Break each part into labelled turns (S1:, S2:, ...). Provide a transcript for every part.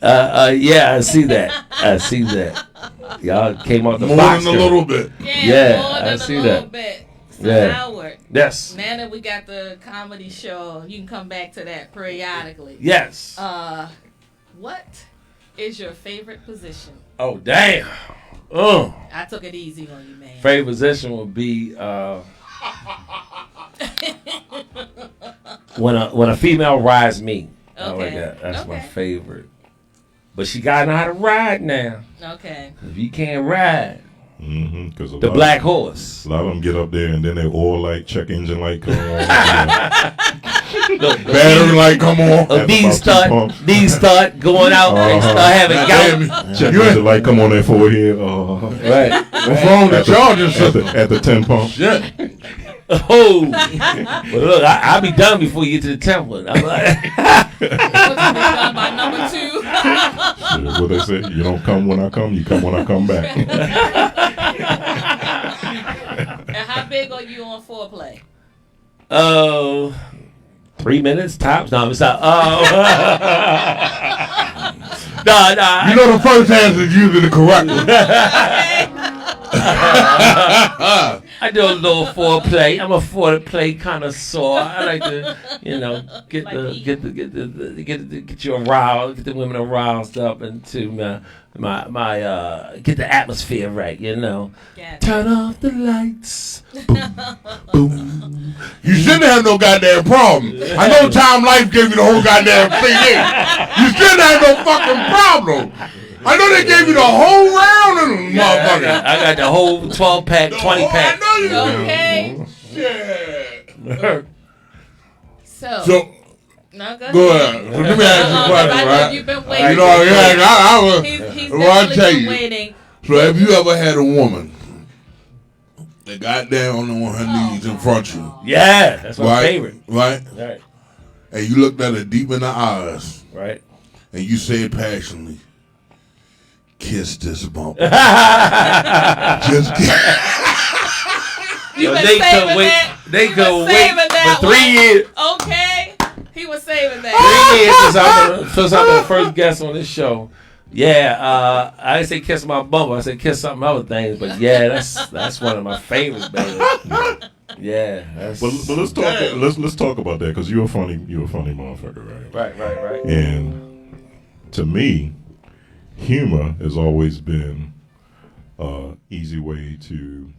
S1: Yeah, I see that. I see that. Y'all came out the
S2: more
S1: box.
S2: More than a little bit.
S3: Yeah, more than a little bit. So Howard.
S1: Yes.
S3: Now that we got the comedy show, you can come back to that periodically.
S1: Yes.
S3: What is your favorite position?
S1: Oh, damn.
S3: I took it easy on you, man.
S1: Favorite position would be when a female rides me.
S3: Okay.
S1: I like that. That's my favorite. But she gotta know how to ride now.
S3: Okay.
S1: If you can't ride,
S4: because
S1: the black horse.
S4: A lot of them get up there and then they all like check engine light come on.
S2: Battery light come on.
S1: These start going out and start having gout.
S4: Check engine light come on their forehead. Right.
S2: What's wrong with the chargers
S4: at the 10 pump?
S2: Yeah.
S1: Oh, but look, I'll be done before you get to the temple. I'm like,
S3: done by number 2.
S4: Shit, what they say? You don't come when I come. You come when I come back.
S3: And how big are you on foreplay?
S1: 3 minutes tops. No, it's not. No.
S2: You know the first answer is usually the correct one.
S1: I do a little foreplay. I'm a foreplay connoisseur. I like to, get you aroused, get the women aroused up, and to my get the atmosphere right. Turn off the lights. Boom, boom.
S2: You shouldn't have no goddamn problem. I know Time Life gave you the whole goddamn CD. You shouldn't have no fucking problem. I know they gave you the whole round of them, motherfucker.
S1: I got the whole 12-pack, 20-pack.
S2: I know you
S3: do. Okay.
S2: Shit.
S3: So no, go
S2: ahead. Let me ask you a question, right?
S3: You've been waiting.
S2: He's definitely
S3: waiting.
S2: So have you ever had a woman that got down on her knees in front of you?
S1: Yeah, that's my favorite.
S2: Right?
S1: Right.
S2: And you looked at her deep in the eyes.
S1: Right.
S2: And you said passionately, kiss this bump. Just kiss.
S3: You been saving that?
S1: They could wait for 3 years.
S3: Okay. He was saving that.
S1: 3 years since I'm the first guest on this show. Yeah, I didn't say kiss my bump. I said kiss some other things. But yeah, that's one of my favorites, baby. Yeah.
S4: But let's talk. Let's talk about that because you're a funny motherfucker, right?
S1: Right.
S4: And to me, humor has always been an easy way to,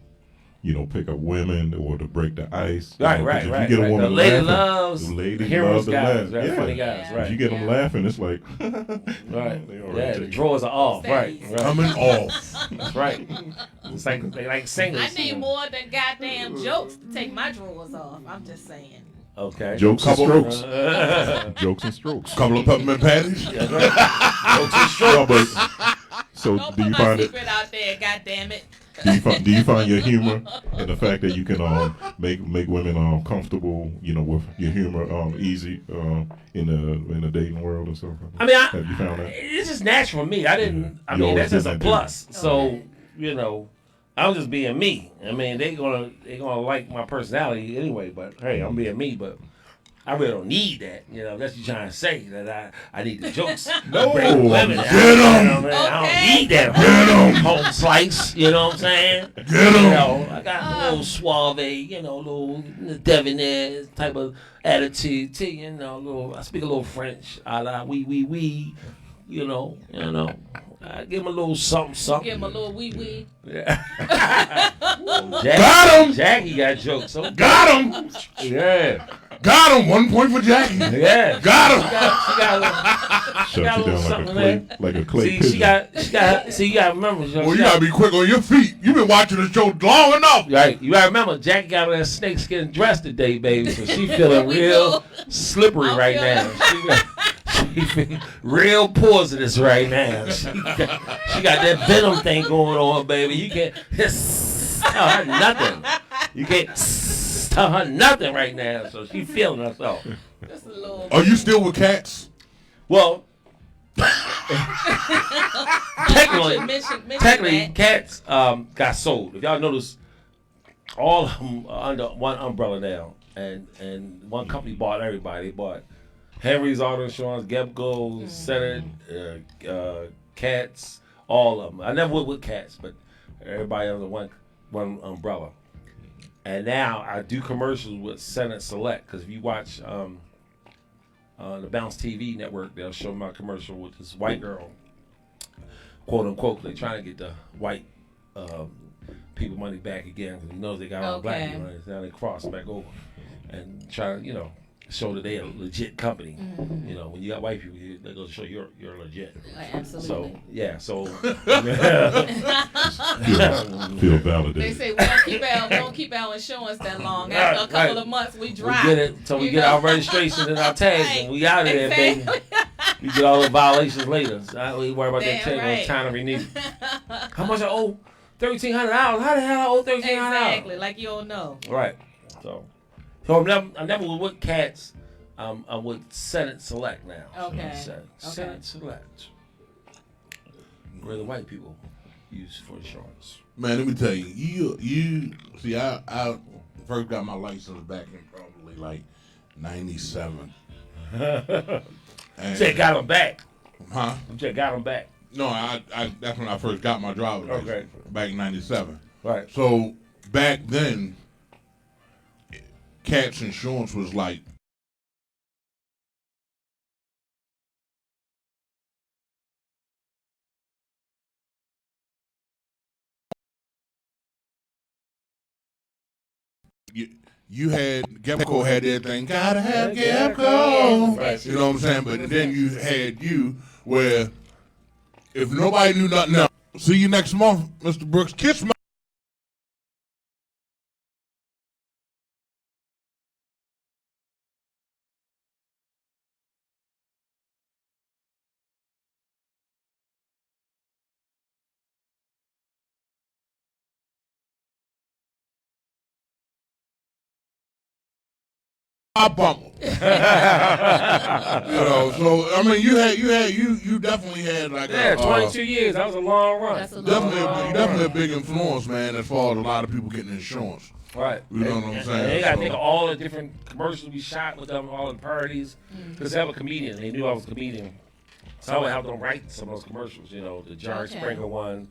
S4: pick up women or to break the ice.
S1: Right.
S4: If you get a woman
S1: the lady
S4: laughing,
S1: loves
S4: the lady
S1: humorous
S4: loves to
S1: guys,
S4: laugh.
S1: right? Funny guys, right?
S4: If you get them laughing, it's like,
S1: right. Yeah, the drawers are off, right?
S2: Coming off.
S1: That's right. It's like they like singers.
S3: I need more than goddamn jokes to take my drawers off. I'm just saying.
S1: Okay.
S4: Jokes and strokes. Jokes and strokes.
S2: Couple of peppermint patties.
S1: That's right. Jokes and strokes.
S4: So
S3: Don't
S4: do you
S3: put
S4: find
S3: my
S4: it?
S3: secret out there, goddammit.
S4: Do you find your humor in the fact that you can make women comfortable, with your humor easy in the dating world and stuff?
S1: I mean,
S4: have you found that?
S1: It's just natural for me. I didn't. I
S4: You
S1: mean,
S4: always
S1: that's just
S4: did
S1: a
S4: that,
S1: plus.
S3: Okay.
S1: So I'm just being me. I mean, they gonna like my personality anyway. But hey, I'm being me. But I really don't need that. That's you trying to say that I need the jokes.
S4: No,
S1: women.
S2: Get 'em.
S1: I don't need that.
S2: Get 'em.
S1: Home slice. You know what I'm saying?
S2: Get 'em.
S1: I got a little suave, little debonair type of attitude too. I speak a little French. A la oui. I give him a little something.
S3: Give him a little wee.
S1: Yeah.
S2: Got him.
S1: Jackie got jokes. So
S2: Got him.
S1: yeah.
S2: Got him. 1 point for Jackie.
S1: Yeah.
S2: Got him.
S1: She got a little
S4: Shut
S1: something
S4: you
S1: there.
S4: down like a clay
S1: See,
S4: pigeon.
S1: she got. See, you gotta remember.
S2: Well, you gotta be quick on your feet. You've been watching the show long enough.
S1: Right, you gotta remember, Jackie got her that snakeskin dress today, baby. So she feeling real slippery right now. She feeling real poisonous right now. She got that venom thing going on, baby. You can't tell her nothing. You can't tell her nothing right now. So she feeling herself.
S3: Just a little.
S2: Are you still with cats?
S1: Well, technically,
S3: Technically,
S1: cats got sold. If y'all notice, all of them are under one umbrella now, and one company bought everybody. They bought Henry's Auto Insurance, Gebco, Senate, Cats, all of them. I never went with Cats, but everybody under one umbrella. And now I do commercials with Senate Select, because if you watch the Bounce TV network, they'll show my commercial with this white girl, quote unquote. They're trying to get the white people money back again, because he knows they got all black people money. Now they cross back over and try to, show that they're a legit company. When you got white people, they go to show you're legit.
S3: Absolutely.
S1: So
S4: feel validated.
S3: They say we don't keep our insurance that long. After a couple of months, we drop.
S1: We get it, so we get our registration and our tags, and we out of there, baby. We get all the violations later. So I don't even worry about that tag when it's time to renew. How much I owe? $1,300. How the hell I owe $1,300?
S3: Exactly, like you don't know.
S1: Right. So I'm never with Cats. I'm with Senate Select now.
S3: Okay.
S1: Senate Select. Where the white people use for insurance.
S2: Man, let me tell you, you see, I first got my license back in probably like 97.
S1: Check got them back.
S2: Huh?
S1: Check got them back.
S2: No, that's when I first got my driver's license back in 97.
S1: Right.
S2: So back then, Cats insurance was like you had Gebco had everything. Gotta have Gebco.
S1: Right.
S2: You know what I'm saying? But then you had where if nobody knew nothing else, see you next month, Mr. Brooks. Kiss my. Bumble. So I mean, you definitely had like
S1: 22 years. That was a long run.
S2: Definitely a big influence, man, as far as a lot of people getting insurance.
S1: Right.
S2: You know what I'm saying?
S1: And they got to think of all the different commercials we shot with them, all the parties, because they have a comedian. They knew I was a comedian, so I would help them write some of those commercials. The Jerry Springer one.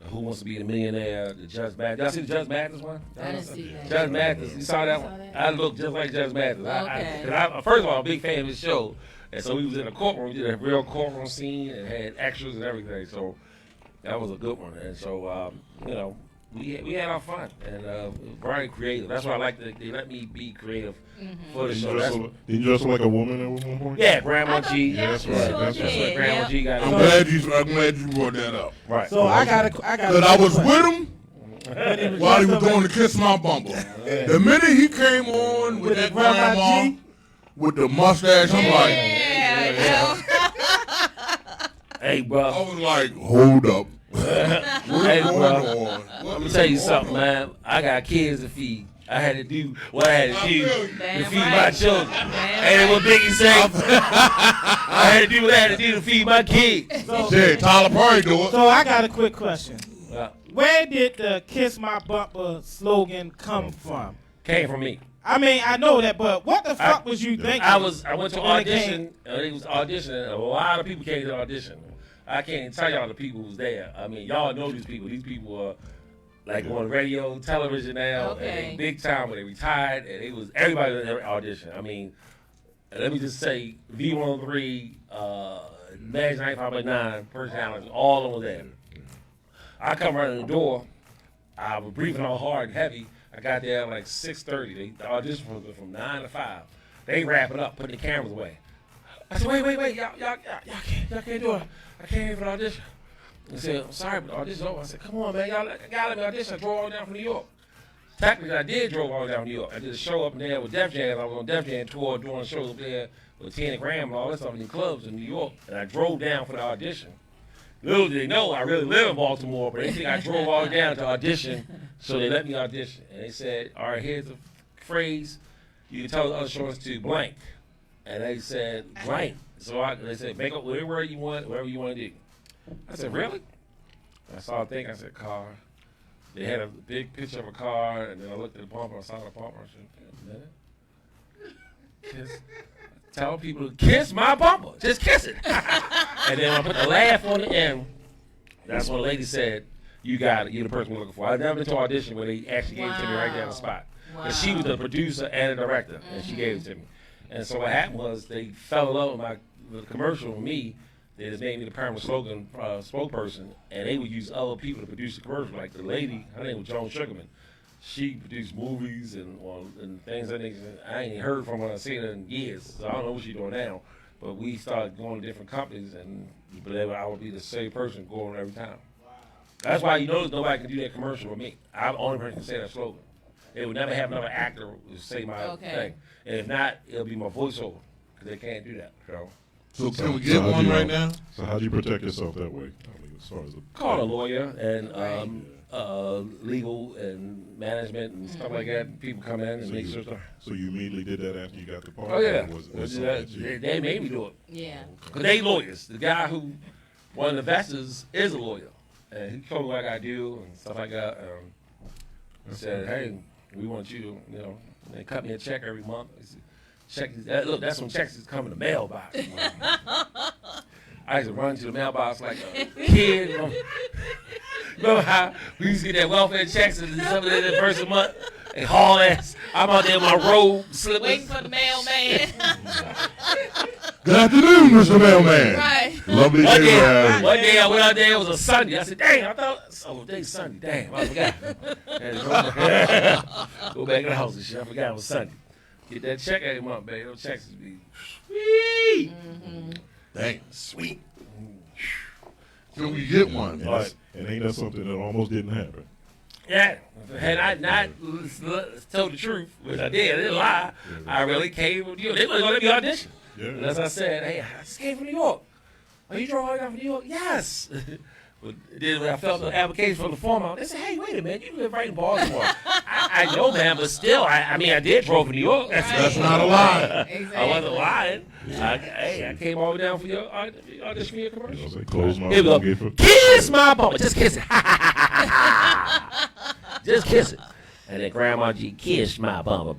S1: Who Wants to Be the Millionaire? The Judge Mathis. Y'all see the Judge Mathis one?
S3: I didn't see that.
S1: Judge Mathis. You saw that one? I look just like Judge Mathis.
S3: Okay.
S1: First of all, I'm a big fan of his show. And so we was in a courtroom. We did a real courtroom scene and had extras and everything. So that was a good one. And so, we had our fun. And very creative. That's why I like that they let me be creative for the show.
S4: Did you dress like a woman at one point?
S1: Yeah, Grandma G.
S3: Yeah,
S4: that's right.
S3: sure
S4: That's right.
S3: did.
S1: Grandma G got
S2: I'm glad you brought that up.
S1: Right.
S5: So I got
S2: Because I was with him while he was doing the Kiss My Bumble. The minute he came on with that grandma with the mustache, I'm like,
S1: hey, bro.
S2: I was like, hold up.
S1: Hey, bro. Let me tell you something, man. I got kids to feed. I had to do what I had to do to feed my children. And what Biggie say? I had to do what I had to do to feed my kids.
S2: Yeah, Tyler Perry do it.
S5: So I got a quick question.
S1: Yeah.
S5: Where did the Kiss My Bumper slogan come from?
S1: Came from me.
S5: I mean, I know that, but what the fuck was you thinking?
S1: I went to audition. It was auditioning. A lot of people came to the audition. I can't even tell y'all the people who's there. I mean, y'all know these people. These people are like on radio, television now, and they big time when they retired, and it was everybody in every audition. I mean, let me just say, V103, Magic 95.9, Personality, all of them there. I come running the door. I was breathing all hard and heavy. I got there at like 6:30. The audition was from 9 to 5. They wrap it up, putting the cameras away. I said, wait, y'all can't do it. I can't even audition. They said, I'm sorry, but the audition's over. I said, come on, man, y'all let me audition. I drove all down from New York. Technically, I did drove all down from New York. I did a show up there with Def Jam. I was on Def Jam tour doing shows up there with Tina Graham and all that stuff in the clubs in New York. And I drove down for the audition. Little did they know I really live in Baltimore, but they think I drove all down to audition, so they let me audition. And they said, all right, here's the phrase. You can tell the other shows to blank. And they said, blank. So they said, make up whatever you want to do. I said, really? I saw a thing. I said, car. They had a big picture of a car, and then I looked at the bumper. I saw the bumper. I said, wait a minute. telling people to kiss my bumper. Just kiss it. And then I put the laugh on the end. That's when the lady said, you got it. You're the person we're looking for. I've never been to audition where they actually gave it to me right there on the spot. And she was the producer and the director, and she gave it to me. And so what happened was they fell in love with the commercial with me. They just made me the Paramount slogan spokesperson, and they would use other people to produce the commercial. Like the lady, her name was Joan Sugarman. She produced movies and things that I ain't heard from her. I've seen her in years, so I don't know what she's doing now. But we started going to different companies, and I would be the same person going every time. That's why you notice nobody can do that commercial with me. I'm the only person who can say that slogan. They would never have another actor say my thing. And if not, it'll be my voiceover, because they can't do that.
S2: So can we get one right now?
S4: So how do you protect yourself that way? I mean, as far as
S1: call a lawyer and legal and management and stuff like that. People come in and make sure stuff.
S4: So you immediately did that after you got the part?
S1: Oh, yeah.
S4: They
S1: made me do it.
S3: Yeah.
S1: Because they lawyers. The guy who, one of the investors, is a lawyer. And he told me what I got to do and stuff like that. He said, hey, we want you to, they cut me a check every month. Check, look, that's when checks is coming in the mailbox. I used to run to the mailbox like a kid. Remember how we used to get that welfare checks and something in the first month and haul ass. I'm out there in my robe, slippers.
S3: Waiting for the mailman.
S2: Good afternoon, Mr. Mailman.
S3: Right.
S2: Lovely
S1: One
S2: day.
S1: day I went out there, it was a Sunday. I said, dang, I thought, today's Sunday. Damn, I forgot. Go back in the house and shit. I forgot it was Sunday. Get that check every month, baby. Those checks would be sweet.
S2: Dang, sweet. Can we get one?
S4: And ain't that something that almost didn't happen?
S1: Yeah. Had I not told the truth, which I didn't lie, I really came with you. They wasn't going to let me audition.
S4: Yeah.
S1: And as I said, hey, I just came from New York. Oh, you drove all the way down from New York? Yes. But then when I felt the application for the form out, they said, hey, wait a minute, you live right in Baltimore. I know, man, but still, I did drove from New York.
S2: That's not a lie.
S3: Exactly.
S1: I wasn't lying. I came all the way down for your audition for your commercial.
S4: Say, close my
S1: Here we go.
S4: mouth.
S1: Kiss my bumper. Just kiss it. Just kiss it. And then Grandma G kissed my bumper.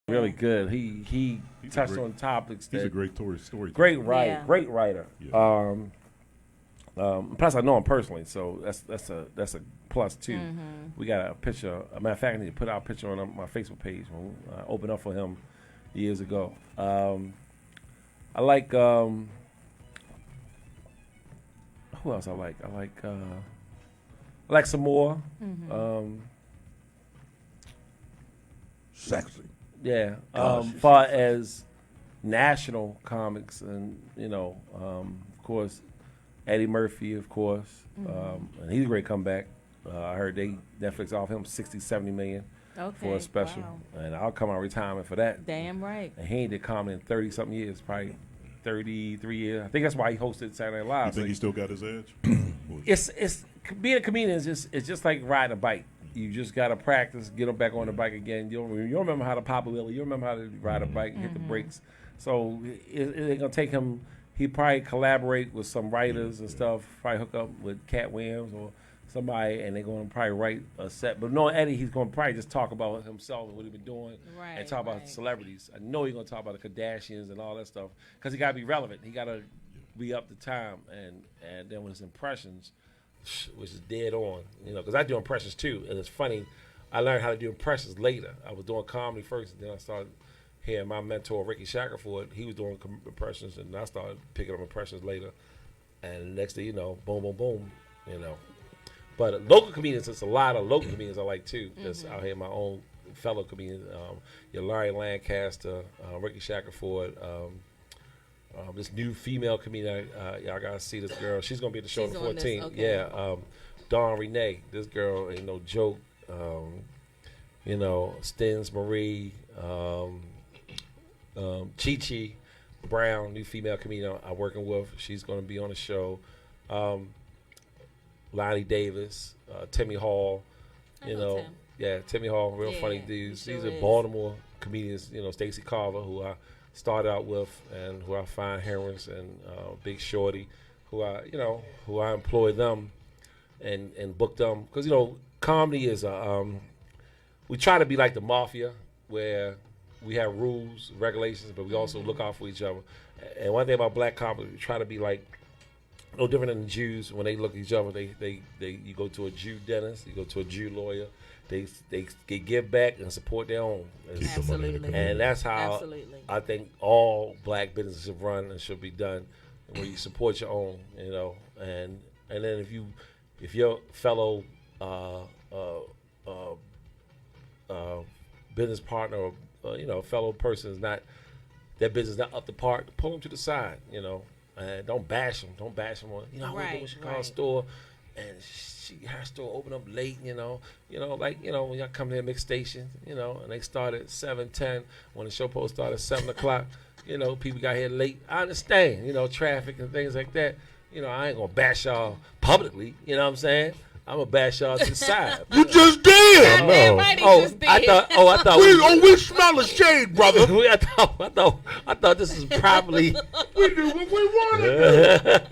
S1: Really good. He touched on topics that
S4: He's a great story.
S1: great writer,
S3: Yeah.
S1: great writer.
S4: Yeah.
S1: Plus I know him personally, so that's a plus too. We got a picture. A matter of fact, I need to put our picture on my Facebook page when I opened up for him years ago. I like who else I like? I like some more.
S2: Sexy.
S1: Yeah.
S2: Gosh.
S1: Far as national comics, and of course, Eddie Murphy, of course, and he's a great comeback. I heard they Netflix offered him 60, 70 million for a special, and I'll come out of retirement for that.
S3: Damn right.
S1: And he ain't did comedy in 30-something years, probably 33 years. I think that's why he hosted Saturday Night Live.
S4: You think he still got his edge?
S1: It's being a comedian is just like riding a bike. You just gotta practice, get them back on the bike again. You don't remember how to pop a wheelie. You remember how to ride a bike and hit the brakes. So it ain't gonna take him. He probably collaborate with some writers and stuff. Probably hook up with Cat Williams or somebody, and they're gonna probably write a set. But knowing Eddie, he's gonna probably just talk about himself and what he's been doing, and talk about celebrities. I know he's gonna talk about the Kardashians and all that stuff because he gotta be relevant. He gotta be up to time, and then with his impressions, which is dead on, because I do impressions too, and it's funny. I learned how to do impressions later. I was doing comedy first, and then I started hearing my mentor Ricky Shackelford. He was doing impressions, and I started picking up impressions later. And next thing you know, boom, boom, boom, But local comedians, there's a lot of local comedians I like too. That's out here in my own fellow comedians. Your Larry Lancaster, Ricky Shackelford. This new female comedian, y'all gotta see this girl. She's gonna be at the show on the 14th.
S3: Okay.
S1: Yeah, Dawn Renee. This girl ain't no joke. Stins Marie, Chi Chi Brown, new female comedian I'm working with. She's gonna be on the show. Lonnie Davis, Timmy Hall.
S3: Tim.
S1: Yeah, Timmy Hall, real
S3: Yeah,
S1: funny dudes.
S3: he sure
S1: These are
S3: is.
S1: Baltimore comedians. Stacey Carver, who I started out with, and who I find heroines, and Big Shorty, who I employ them and book them, because comedy is we try to be like the mafia, where we have rules, regulations, but we also look out for each other. And one thing about black comedy, we try to be like no different than the Jews. When they look at each other, you go to a Jew dentist, you go to a Jew lawyer. They give back and support their own.
S3: Absolutely.
S1: And that's how
S3: Absolutely.
S1: I think all black businesses should run and should be done, where you support your own, and then if your fellow business partner or fellow person is not, their business not up to par, pull them to the side, and don't bash them. Don't bash them on. I went to a Chicago store, and her store opened up late. When y'all come here MIXXSTATIon, and they started at 7:10 when the show post started at 7:00. People got here late. I understand, traffic and things like that. I ain't gonna bash y'all publicly. You know what I'm saying? I'm gonna bash y'all to the side.
S2: You just did.
S3: Damn right he just did.
S1: I thought.
S2: We smell the shade, brother.
S1: I thought this was probably.
S2: We do what we want to do.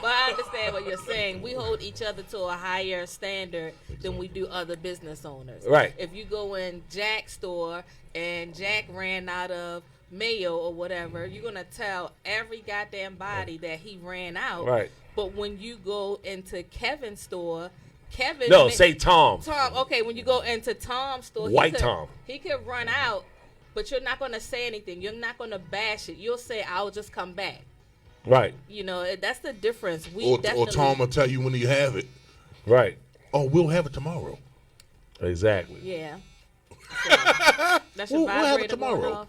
S3: But I understand what you're saying. We hold each other to a higher standard than we do other business owners.
S1: Right.
S3: If you go in Jack's store and Jack ran out of mayo or whatever, you're going to tell every goddamn body that he ran out.
S1: Right.
S3: But when you go into Kevin's store, Kevin...
S1: No, say Tom.
S3: Tom, okay, when you go into Tom's store...
S1: Tom.
S3: He could run out, but you're not going to say anything. You're not going to bash it. You'll say, I'll just come back.
S1: Right.
S3: That's the difference.
S2: Or Tom will tell you when you have it.
S1: Right.
S2: Oh, we'll have it tomorrow.
S1: Exactly.
S3: Yeah. So, that's your
S2: We'll have
S3: vibrator
S2: it tomorrow.
S3: going off?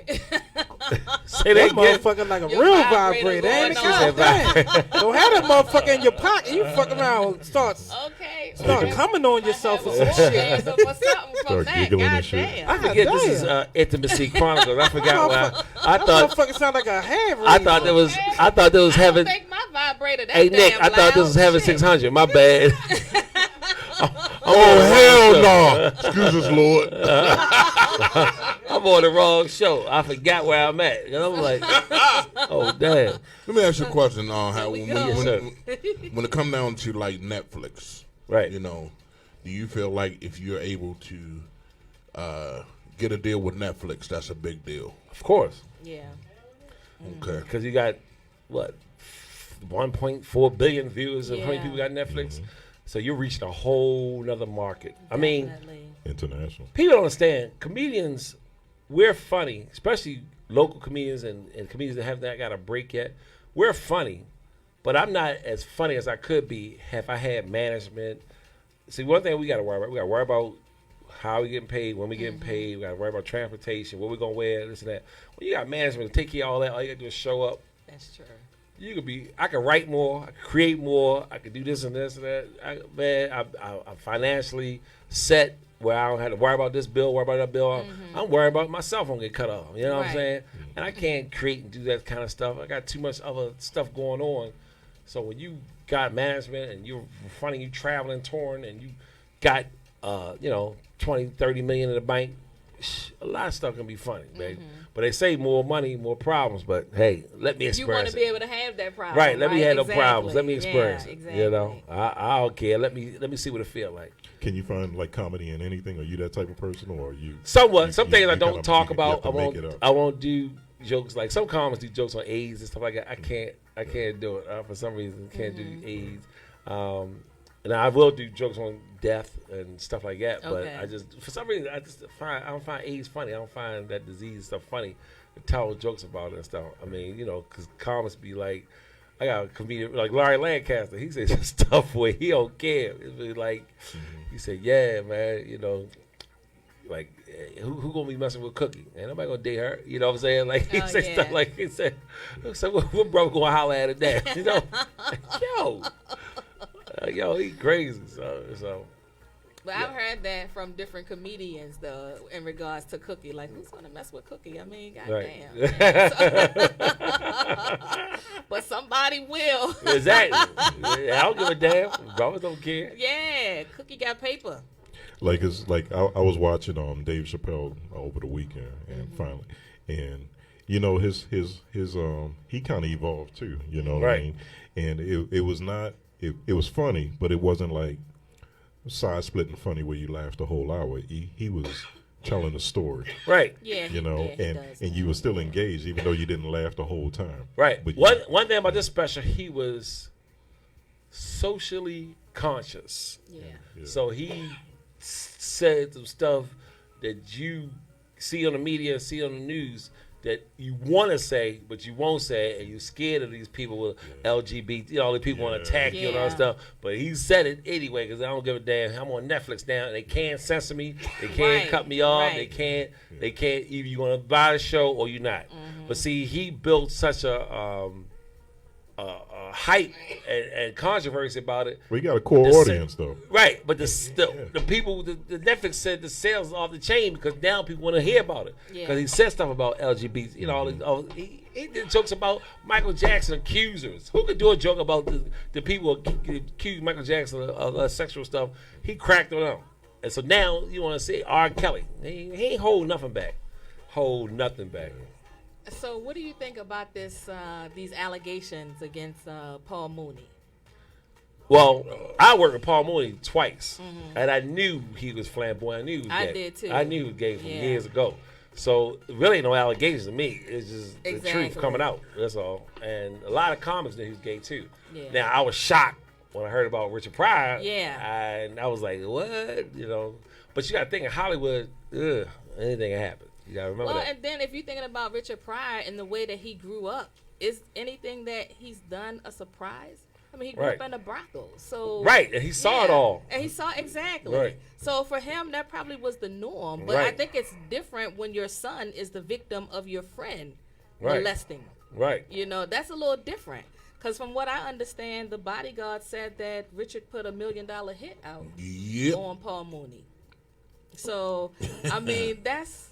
S1: Say that
S5: That
S1: again.
S5: motherfucker like a
S3: Your
S5: real
S3: vibrator
S5: vibrator, ain't it?
S3: going off.
S5: God damn. Don't have that motherfucker in your pocket. You fuck around and start
S3: Okay.
S5: coming on yourself or some
S3: Have
S5: shit.
S3: hands up or something from
S4: Start
S3: that.
S4: giggling and
S3: God
S4: shit.
S3: damn.
S1: I forget this is Intimacy Chronicles. I forgot why. I thought
S5: Motherfucker sound like a hand
S1: I thought there was
S3: I
S1: heaven.
S3: don't think my vibrator that
S1: Hey Nick,
S3: damn
S1: I thought this was
S3: loud.
S1: heaven
S3: Shit.
S1: 600. My bad.
S2: Oh, hell no. Excuse us, Lord.
S1: I'm on the wrong show. I forgot where I'm at. And I'm like, oh damn.
S2: Let me ask you a question. When
S1: Yes, sir.
S2: when it come down to like Netflix,
S1: Right.
S2: do you feel like if you're able to get a deal with Netflix, that's a big deal?
S1: Of course.
S3: Yeah.
S2: Okay.
S1: Because you got, what, 1.4 billion viewers of how many
S3: Yeah.
S1: people got Netflix? So you're reaching a whole nother market. I mean,
S3: Definitely.
S4: International.
S1: people don't understand. Comedians, we're funny, especially local comedians and comedians that have not got a break yet. We're funny, but I'm not as funny as I could be if I had management. See, one thing we got to worry about, we got to worry about how we getting paid, when we getting paid. We got to worry about transportation, what we going to wear, this and that. When you got management to take care of all that, all you got to do is show up.
S3: That's true.
S1: I could write more, I could create more, I could do this and this and that. I'm financially set where I don't have to worry about this bill, worry about that bill. I'm worried about my cell phone get cut off. You know what I'm
S3: Right.
S1: saying? And I can't create and do that kind of stuff. I got too much other stuff going on. So when you got management and you're funny, you traveling, touring, and you got 20, 30 million in the bank, a lot of stuff can be funny, baby. But they say more money, more problems. But hey, let me
S3: You want
S1: experience
S3: to
S1: it.
S3: be able to have that problem.
S1: Right, let me have no
S3: Exactly.
S1: problems. Let me experience
S3: Yeah,
S1: it.
S3: exactly.
S1: You know, I don't care. Let me see what it feel like.
S4: Can you find like comedy in anything? Are you that type of person, or are you?
S1: Somewhat. Some things I
S4: you
S1: don't
S4: kinda-
S1: talk
S4: you
S1: about.
S4: have to make it up.
S1: I won't do jokes like some comics do jokes on AIDS and stuff like that. I can't do it for some reason. Can't do AIDS. And I will do jokes on death and stuff like that. But
S3: Okay.
S1: I just for some reason I don't find AIDS funny. I don't find that disease stuff funny. To tell jokes about it and stuff. I mean, because comics be like, I got a comedian like Larry Lancaster. He says stuff where he don't care. It's like he said, yeah, man, you know, like who gonna be messing with Cookie? Ain't nobody gonna date her. You know what I'm saying? Like he said stuff like he said, so what brother gonna holler at her dad? You know, like, yo, he crazy. So.
S3: But I've heard that from different comedians though, in regards to Cookie. Like, who's gonna mess with Cookie? I mean, goddamn. Right. But somebody will.
S1: Exactly. I don't give a damn. Brothers don't care.
S3: Yeah, Cookie got paper.
S4: Like it's like I was watching Dave Chappelle over the weekend, and finally, and you know his he kind of evolved too. You know what I mean? And it was not it was funny, but it wasn't like side splitting funny where you laughed the whole hour. He was telling a story,
S1: right?
S3: Yeah,
S4: you know, and you were still engaged even though you didn't laugh the whole time,
S1: right?
S4: But
S1: one thing about this special, he was socially conscious.
S3: Yeah.
S1: So he said some stuff that you see on the media, see on the news that you want to say, but you won't say, and you're scared of these people with LGBT, you know, all the people want to attack you and all that stuff. But he said it anyway because I don't give a damn. I'm on Netflix now, and they can't censor me. They can't cut me off. They can't. Either you want to buy the show or you're not. But see, he built such a hype and controversy about it.
S4: We got a core audience though,
S1: right? But the people, the Netflix said the sales off the chain because now people want to hear about it because he said stuff about LGBT. You know, he did jokes about Michael Jackson accusers. Who could do a joke about the people who accuse Michael Jackson of sexual stuff? He cracked on them, and so now you want to say R. Kelly? He ain't hold nothing back. Hold nothing back.
S3: So, what do you think about these allegations against Paul Mooney?
S1: Well, I worked with Paul Mooney twice, and I knew he was flamboyant. I knew he was gay.
S3: I did too.
S1: I knew he was gay from years ago. So, really, no allegations to me. It's just the truth coming out. That's all. And a lot of comics knew he was gay too. Yeah. Now, I was shocked when I heard about Richard Pryor.
S3: Yeah.
S1: And I was like, what? You know. But you got to think in Hollywood, anything can happen. You gotta remember that.
S3: And then if you're thinking about Richard Pryor and the way that he grew up, is anything that he's done a surprise? I mean, he grew up in a brothel, so
S1: and he saw it all.
S3: And he saw exactly.
S1: Right.
S3: So for him, that probably was the norm. But I think it's different when your son is the victim of your friend molesting.
S1: Right.
S3: You know, that's a little different. Because from what I understand, the bodyguard said that Richard put $1 million hit out on Paul Mooney. So I mean, that's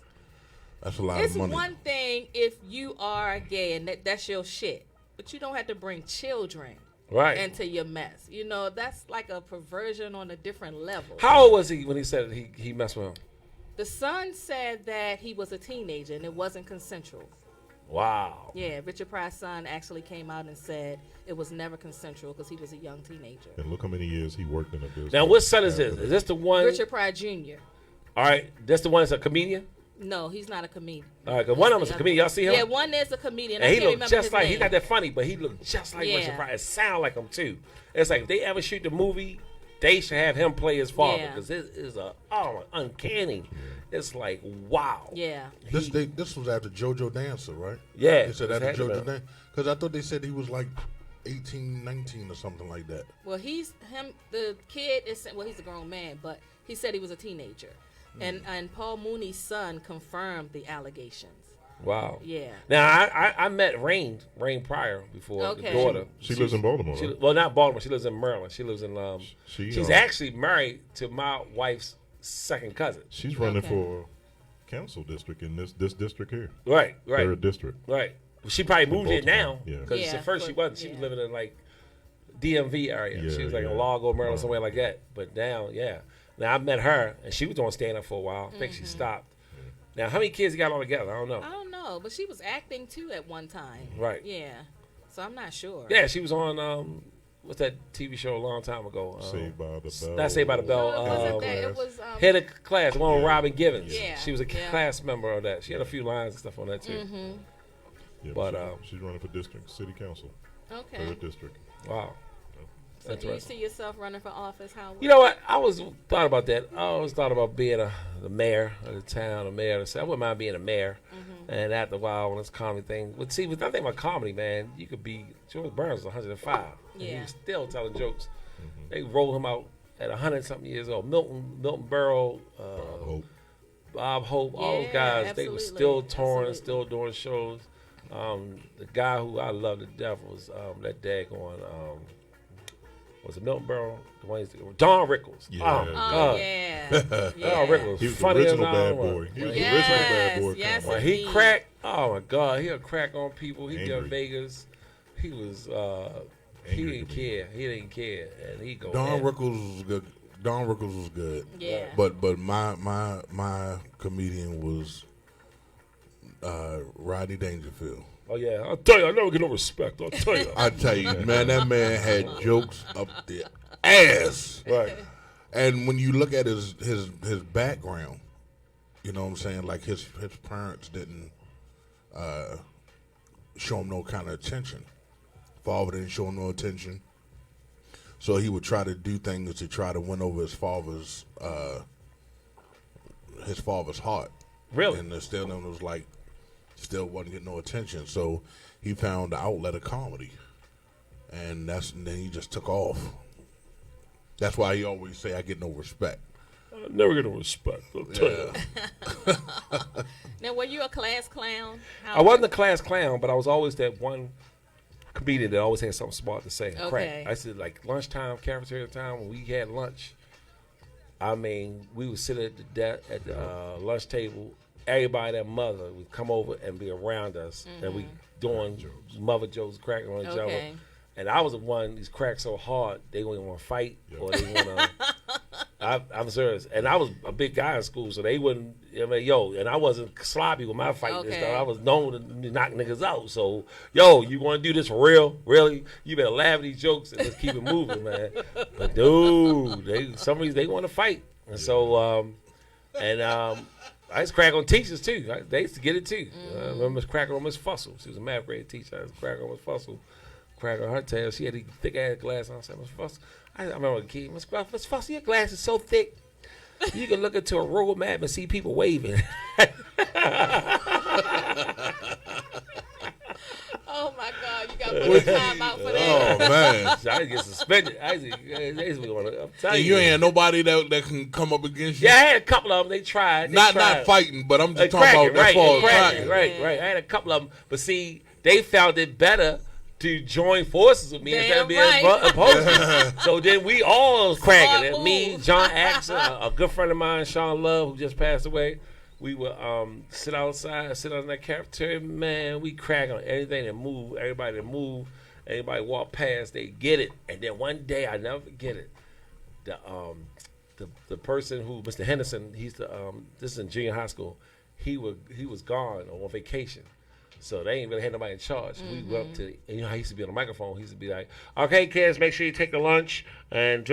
S3: a lot of money. It's one thing if you are gay and that's your shit, but you don't have to bring children into your mess. You know, that's like a perversion on a different level.
S1: How old was he when he said he messed with him?
S3: The son said that he was a teenager and it wasn't consensual.
S1: Wow.
S3: Yeah, Richard Pryor's son actually came out and said it was never consensual because he was a young teenager.
S4: And look how many years he worked in a business.
S1: Now, what son is this? Is this the one?
S3: Richard Pryor Jr.
S1: All right, that's the one that's a comedian?
S3: No, he's not a comedian.
S1: All right, because one of them is a comedian. Y'all see him?
S3: Yeah, one is a comedian.
S1: And he looked just like, he's not that funny, but he looked just like Richard Pryor. It sound like him, too. It's like if they ever shoot the movie, they should have him play his father because it is uncanny. It's like, wow.
S3: Yeah.
S6: This was after JoJo Dancer, right?
S1: Yeah.
S6: They said after JoJo Dancer. Because I thought they said he was like 18, 19 or something like that.
S3: Well, the kid he's a grown man, but he said he was a teenager. And Paul Mooney's son confirmed the allegations.
S1: Wow.
S3: Yeah.
S1: Now, I met Rain Pryor before, the daughter.
S4: She lives in Baltimore.
S1: Well, not Baltimore. She lives in Maryland. She lives in, she's actually married to my wife's second cousin.
S4: She's running for council district in this district here.
S1: Right.
S4: Third district.
S1: Right. She probably moved here now. Because
S3: at
S1: first she wasn't. She was living in, like, DMV area. She was like in Largo, Maryland, somewhere like that. But now, Now, I met her, and she was on stand-up for a while. I think she stopped. Now, how many kids you got all together? I don't know.
S3: I don't know, but she was acting, too, at one time.
S1: Right.
S3: Yeah. So I'm not sure.
S1: Yeah, she was on, what's that TV show a long time ago?
S4: Saved by the Bell.
S1: Not Saved by the Bell.
S3: It was
S1: Head of Class, the one with Robin Givens.
S3: Yeah.
S1: She was a class member of that. She had a few lines and stuff on that, too.
S4: Yeah,
S1: but
S4: she's running for district, city council.
S3: Okay.
S4: Third district.
S1: Wow.
S3: So do you see yourself running for office? How?
S1: You know what? I thought about that. I always thought about being the mayor of the town, the mayor of the city. I wouldn't mind being a mayor. And after a while, when this comedy thing, but see, with nothing about comedy, man, you could be George Burns was 105. And he was still telling jokes. They rolled him out at 100-something years old. Milton Berle, Bob Hope, all those guys,
S3: absolutely.
S1: they were still touring, still doing shows. The guy who I loved to death was that daggone, was it Milton Berle? Don Rickles.
S4: Yeah.
S3: Oh, yeah.
S1: Don Rickles.
S4: He was the
S1: funny
S4: original
S1: as
S4: bad
S1: I was.
S4: boy. He was the
S3: Yes,
S4: original bad boy.
S3: yes,
S1: When he cracked, oh my God, he'll crack on people. He did
S4: Angry.
S1: Vegas. He was, he didn't care. He didn't care, and he go.
S6: Don Rickles was good. Don Rickles was good.
S3: Yeah.
S6: But my comedian was Rodney Dangerfield.
S1: Oh yeah, I'll tell you, I never get no respect. I'll tell you.
S6: I tell you, man, that man had jokes up the ass.
S1: Right.
S6: And when you look at his background, you know what I'm saying? Like his parents didn't show him no kind of attention. Father didn't show him no attention. So he would try to do things to try to win over his father's heart.
S1: Really?
S6: And still was like, still wasn't getting no attention. So he found the outlet of comedy. And then he just took off. That's why he always say, I get no respect.
S1: I never get no respect. I'll tell you.
S3: Now, were you a class clown?
S1: I wasn't a class clown, but I was always that one comedian that always had something smart to say.
S3: Okay.
S1: Crack. I said, like, lunchtime, cafeteria time, when we had lunch, I mean, we would sit at the lunch table. Everybody, that mother, would come over and be around us, and we doing mother jokes, cracking on each other. And I was the one who's cracked so hard they wouldn't want to fight or they want to. I'm serious, and I was a big guy in school, so they wouldn't. I mean, and I wasn't sloppy with my fighting and stuff. I was known to knock niggas out. So, you want to do this for real? Really? You better laugh at these jokes and let's keep it moving, man. But dude, some of these they want to fight, and so I used to crack on teachers too. They used to get it too. I remember cracking on Miss Fussell. She was a math grade teacher. I was cracking on Miss Fussell. Crack on her tail. She had a thick ass glass on. I said, Miss Fussell. I remember a kid. Miss Fussell, your glass is so thick. You can look into a road map and see people waving.
S3: Oh my God, you got to put a time out for that.
S6: Oh man.
S1: So I get suspended. I'm telling
S6: And you ain't had nobody that can come up against you?
S1: Yeah, I had a couple of them. They tried.
S6: Not fighting, but I'm just talking about that far as cracking.
S1: Right. I had a couple of them. But see, they found it better to join forces with me instead of being opposed. So then we all cracking it. Me, John Axon, a good friend of mine, Sean Love, who just passed away. We would sit outside, sit on that cafeteria. Man, we crack on anything that move. Everybody that move, anybody walk past, they get it. And then one day, I never forget it. The person who, Mr. Henderson, he's this is in junior high school. He was gone on vacation. So they ain't really had nobody in charge. We went up to, and I used to be on the microphone. He used to be like, okay, kids, make sure you take the lunch. And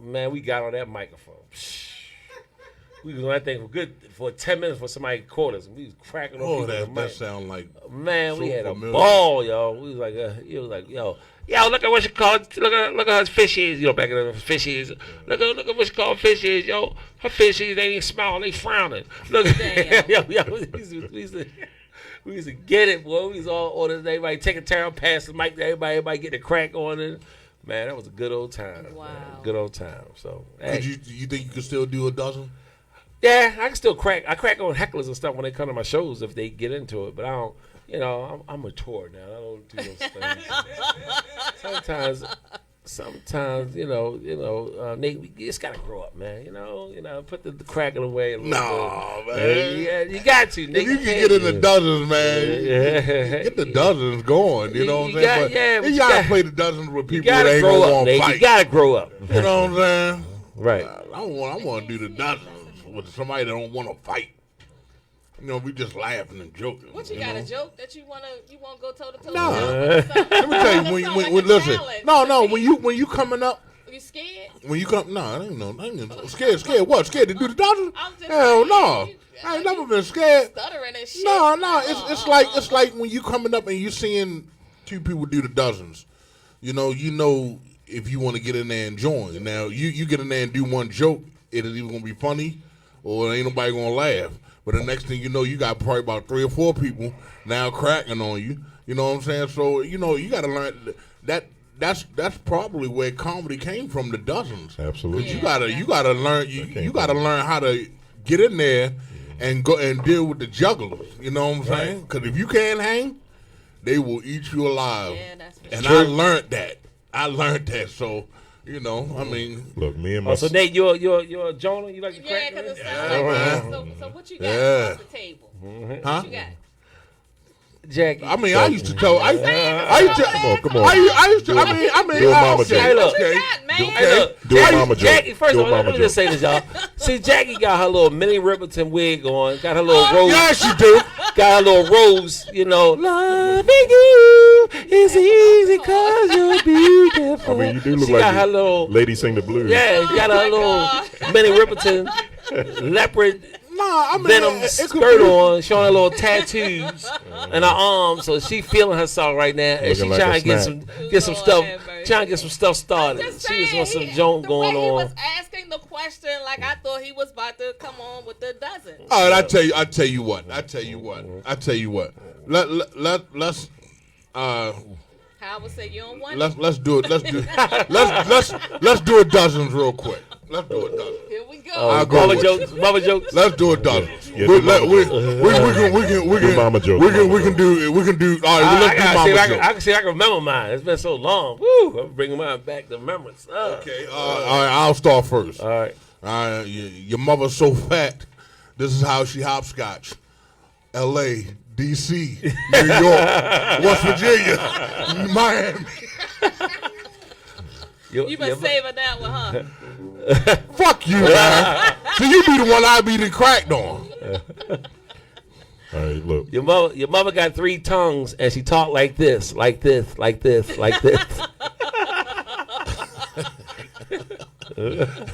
S1: man, we got on that microphone. We was on that thing for 10 minutes for somebody caught us. And we was cracking on people.
S6: That sound like
S1: man,
S6: so
S1: we had
S6: familiar.
S1: A ball, yo. We was like, yo, look at what she called. Look at her fish is, back in the fish is. Look at what she called fish is, yo. Her fish is, they ain't smiling, they frowning. Look, we used to get it, boy. We was all ordering everybody take a turn, pass the mic to everybody get the crack on it. Man, that was a good old time.
S3: Wow.
S1: Man. Good old time. So, hey.
S6: You think you could still do a dozen?
S1: Yeah, I can still crack. I crack on hecklers and stuff when they come to my shows if they get into it. But I don't, I'm mature now. I don't do those things. Sometimes, Nate, we just gotta grow up, man. Put the cracking away a little bit.
S6: Man.
S1: Yeah, you got to. Nate,
S6: If you can get in the dozens, man, get the dozens going. You know what I'm saying? But you gotta play the dozens with people that ain't gonna want to fight.
S1: You gotta grow up.
S6: You know what I'm saying?
S1: Right.
S6: I want to do the dozens with somebody that don't want to fight. We just laughing and joking.
S3: What you got a joke that you want to go toe to toe?
S6: No. Let me tell you, when listen, no, when you coming up,
S3: you scared?
S6: When you come, I ain't no scared. What? Scared to do the dozens? Hell no. I ain't never been scared.
S3: Stuttering and shit.
S6: No, it's like when you coming up and you seeing two people do the dozens. You know if you want to get in there and join. Now, you get in there and do one joke, it is either going to be funny or ain't nobody going to laugh. But the next thing you know, you got probably about 3 or 4 people now cracking on you. You know what I'm saying? So, you got to learn that. That's probably where comedy came from, the dozens.
S4: Absolutely.
S6: You gotta learn you gotta learn how to get in there and go and deal with the jugglers. You know what I'm saying? Because if you can't hang, they will eat you alive.
S3: Yeah, that's for
S6: and
S3: sure.
S6: I learned that. So, I mean,
S4: look, me and my
S1: So Nate, you're a Jonah. You like to
S3: Yeah,
S1: crack?
S3: because it
S1: man?
S3: sounds like that. So what you got across the table?
S6: huh?
S3: What you got?
S1: Jackie.
S6: I mean, I used to tell. I used to.
S4: Come on.
S6: I used to. I mean.
S4: Do a mama
S6: okay,
S4: joke.
S1: Hey, look.
S3: What you
S6: okay.
S3: got, man?
S1: Hey, look,
S4: Do a mama joke.
S1: Jackie, first
S4: Do
S1: of
S4: a
S1: all,
S4: mama
S1: let me just say this, y'all. See, Jackie got her little Minnie Riperton wig on, got her little rose,
S6: Yes, you do.
S1: got her little rose, loving you is easy cause you're beautiful.
S4: I mean, you do look
S1: she
S4: like
S1: got her
S4: the
S1: little,
S4: lady sing the blues.
S1: yeah, she got her little Minnie Riperton leopard
S6: Nah, I mean,
S1: venom
S6: it could
S1: skirt
S6: be-
S1: on, showing her little tattoos in her arms, so she feeling herself right now, and she
S4: Looking like
S1: trying
S4: a
S1: to get
S4: snack.
S1: some
S3: Lord
S1: stuff,
S3: have mercy.
S1: trying to get some stuff started.
S3: Just
S1: She just wants some
S3: saying,
S1: joke
S3: the
S1: going
S3: way he
S1: on.
S3: was asking the question, like I thought he was about to come on with the dozen.
S6: All right, I tell you what. Let's
S3: Howard said you don't want
S6: let's do it. Let's do a dozens real quick. Let's do a dozen.
S3: Here we go.
S6: I'll go
S1: Mama
S6: with
S1: jokes, mama jokes.
S6: Let's do a dozen.
S4: Yeah,
S6: we
S4: do mama
S6: can
S4: mama joke.
S6: we can do. All right, let's do
S1: I
S6: mama
S1: can
S6: joke.
S1: see if I can remember mine. It's been so long. Woo! I'm bringing mine back to remembrance.
S6: Okay, all right, I'll start first.
S1: All right.
S6: Your mother's so fat. This is how she hopscotch. L.A., D.C., New York, West Virginia, Miami.
S3: You been saving that one, huh?
S6: Fuck you, man. So you be the one I be the cracked on.
S4: All right, look.
S1: Your mother got 3 tongues, and she talk like this, like this, like this, like this.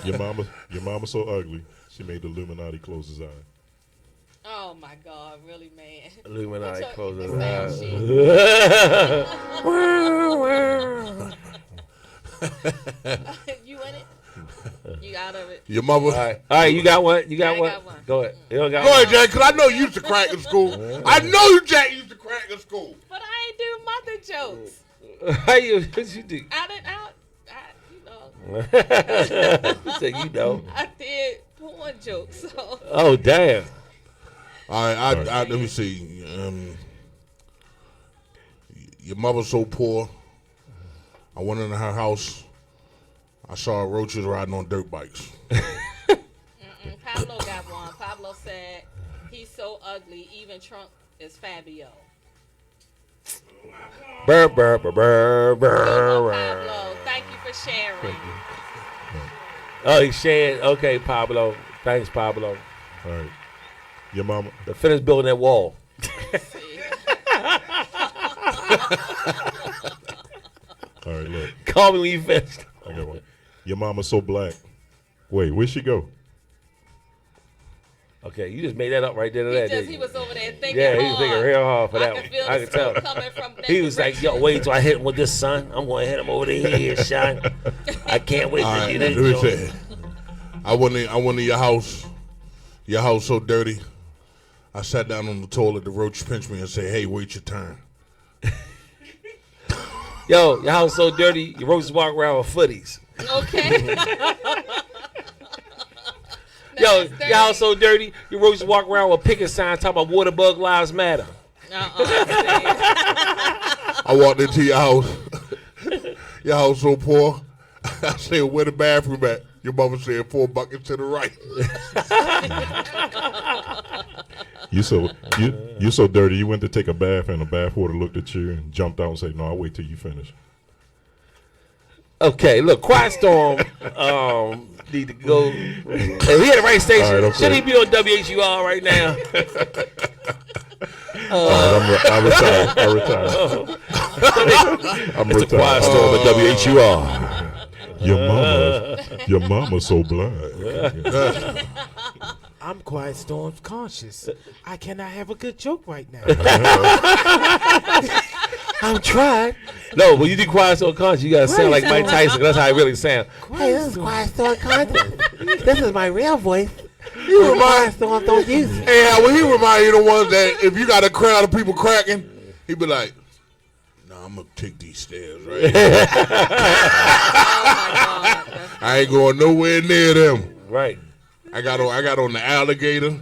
S4: Your mama so ugly, she made the Illuminati close his eye.
S3: Oh my God, really, man.
S1: Illuminati
S3: That's
S1: closes
S3: your-
S1: eyes.
S3: You in it? You out of it?
S6: Your mother.
S1: All right, you got one? You got
S3: I
S1: one?
S3: got one.
S1: Go ahead. You don't got
S6: Go
S1: one?
S6: ahead, Jack, because I know you used to crack in school. I know you, Jack, used to crack in school.
S3: But I ain't do mother jokes.
S1: How you? What you do? So you know.
S3: I did porn jokes. So
S1: Oh damn.
S6: All right, let me see. Your mother's so poor. I went into her house. I saw roaches riding on dirt bikes.
S3: Pablo got one. Pablo said he's so ugly, even Trump is Fabio.
S1: Burr, burr, burr, burr, burr.
S3: Pablo, thank you for sharing.
S1: Oh, he shared. Okay, Pablo. Thanks, Pablo.
S4: All right. Your mama.
S1: To finish building that wall.
S4: All right, look.
S1: Call me when you finished.
S4: I got one. Your mama's so black. Wait, where'd she go?
S1: Okay, you just made that up right there. To that,
S3: He
S1: didn't you?
S3: was over there thinking
S1: Yeah,
S3: hard.
S1: he was thinking real hard for that
S3: I
S1: one.
S3: could feel
S1: I
S3: the
S1: could tell.
S3: smoke coming from that
S1: He was like, yo, wait till I hit him with this, son. I'm going to hit him over the head, son. I can't wait
S6: All
S1: to
S6: right,
S1: do
S6: let me
S1: this.
S6: say, I went in your house. Your house so dirty. I sat down on the toilet. The roach pinched me and said, "Hey, wait your turn."
S1: Yo, your house so dirty, your roaches walk around with footies.
S3: Okay.
S1: Yo, your house so dirty, your roaches walk around with picket signs talking about water bug lives matter.
S6: I walked into your house. Your house so poor. I said, "Where the bathroom at?" Your mother said, 4 buckets to the right.
S4: You so dirty. You went to take a bath and the bathwater looked at you and jumped out and said, "No, I'll wait till you finish."
S1: Okay, look, Quiet Storm need to go. If he at the right station,
S4: All right, okay.
S1: should he be on WHUR right now?
S4: All right, I retired. I'm
S1: It's a Quiet
S4: retired.
S1: Storm at WHUR.
S4: Your mama's so blind.
S5: I'm Quiet Storm's conscious. I cannot have a good joke right now.
S1: I'm trying, No, when you do Quiet Storm Conscious, you gotta sound like Mike Tyson. That's how I really sound.
S7: Hey, this is Quiet Storm Conscious. This is my real voice. You remind Storm, don't use it.
S6: Yeah, well, he remind you the ones that if you got a crowd of people cracking, he be like, "Nah, I'm gonna take these stairs right here.
S3: Oh my God.
S6: I ain't going nowhere near them.
S1: Right.
S6: I got on the alligator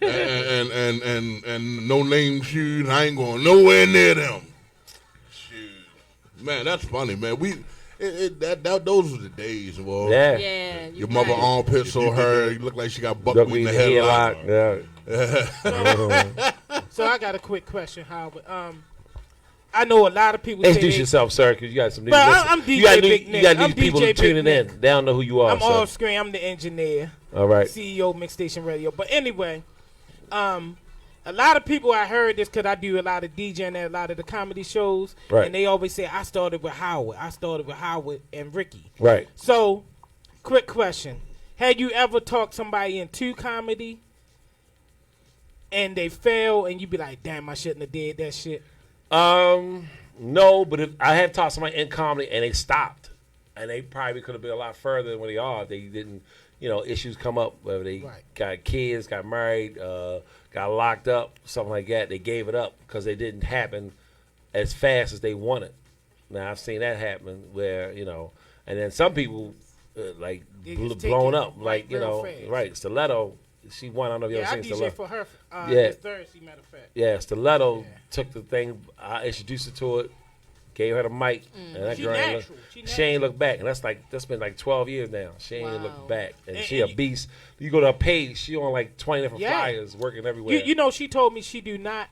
S6: and no name shoes. I ain't going nowhere near them. Shoot, man, that's funny, man. Those were the days, boy.
S1: Yeah.
S3: Yeah.
S6: Your mother armpit so hurt. You look like she got buckwheat in the
S1: Headlock.
S6: headlock.
S1: Yeah.
S5: So I got a quick question, Howard. I know a lot of people
S1: Introduce
S5: say
S1: yourself, sir, because you got some new.
S5: Bro, I'm DJ Big Nick.
S1: You got
S5: I'm
S1: new people
S5: DJ
S1: tuning
S5: Big
S1: in. They don't know who you are.
S5: I'm off screen. I'm the engineer.
S1: All right.
S5: CEO MIXXSTATION Radio. But anyway, a lot of people I heard this because I do a lot of DJing at a lot of the comedy shows,
S1: Right.
S5: and they always say I started with Howard. I started with Howard and Ricky.
S1: Right.
S5: So, quick question: had you ever talked somebody into comedy, and they fail, and you be like, "Damn, I shouldn't have did that shit."
S1: No, but if I have taught somebody in comedy and they stopped, and they probably could have been a lot further than where they are if they didn't, issues come up, whether they got kids, got married, got locked up, something like that. They gave it up because they didn't happen as fast as they wanted. Now, I've seen that happen where, and then some people, blown up. Like, right, Stiletto, she won. I don't know if you ever seen Stiletto.
S5: I DJ for her
S1: Yeah.
S5: this Thursday, matter of fact.
S1: Yeah, Stiletto took the thing. I introduced her to it, gave her the mic, and that girl she ain't looked back. And that's been like 12 years now. She ain't looked back, and she a beast. You go to her page, she on like 20 different flyers, working everywhere.
S5: She told me she do not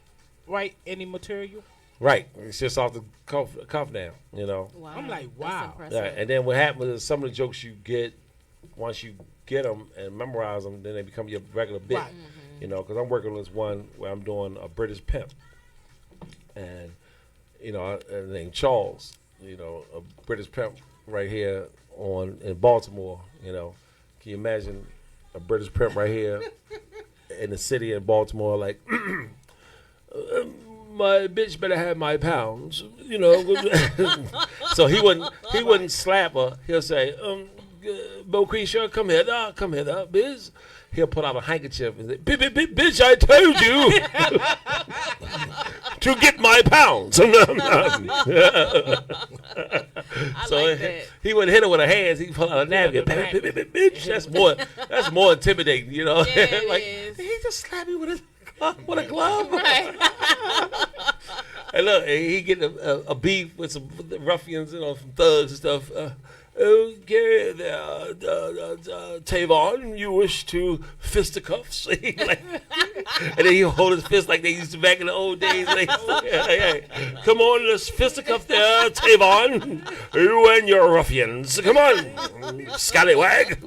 S5: write any material.
S1: Right, it's just off the cuff now.
S3: Wow.
S5: I'm like, wow.
S1: Yeah, and then what happens is some of the jokes you get, once you get them and memorize them, then they become your regular bit.
S5: Right.
S1: Because I'm working on this one where I'm doing a British pimp, and named Charles, a British pimp right here in Baltimore. Can you imagine a British pimp right here in the city of Baltimore, like, my bitch better have my pounds, So he wouldn't slap her. He'll say, Boquisha, come here, biz. He'll pull out a handkerchief and say, bitch, I told you to get my pounds. He wouldn't hit her with her hands. He pull out a napkin. Bitch, that's more intimidating,
S3: Yeah,
S1: like,
S3: it is.
S1: he just slapped me with a glove.
S3: Right.
S1: And look, he get a beef with some ruffians, some thugs and stuff. Okay, there, Tavon, you wish to fisticuffs? And then he'll hold his fist like they used to back in the old days. Hey, come on, let's fisticuff there, Tavon. You and your ruffians. Come on, scallywag.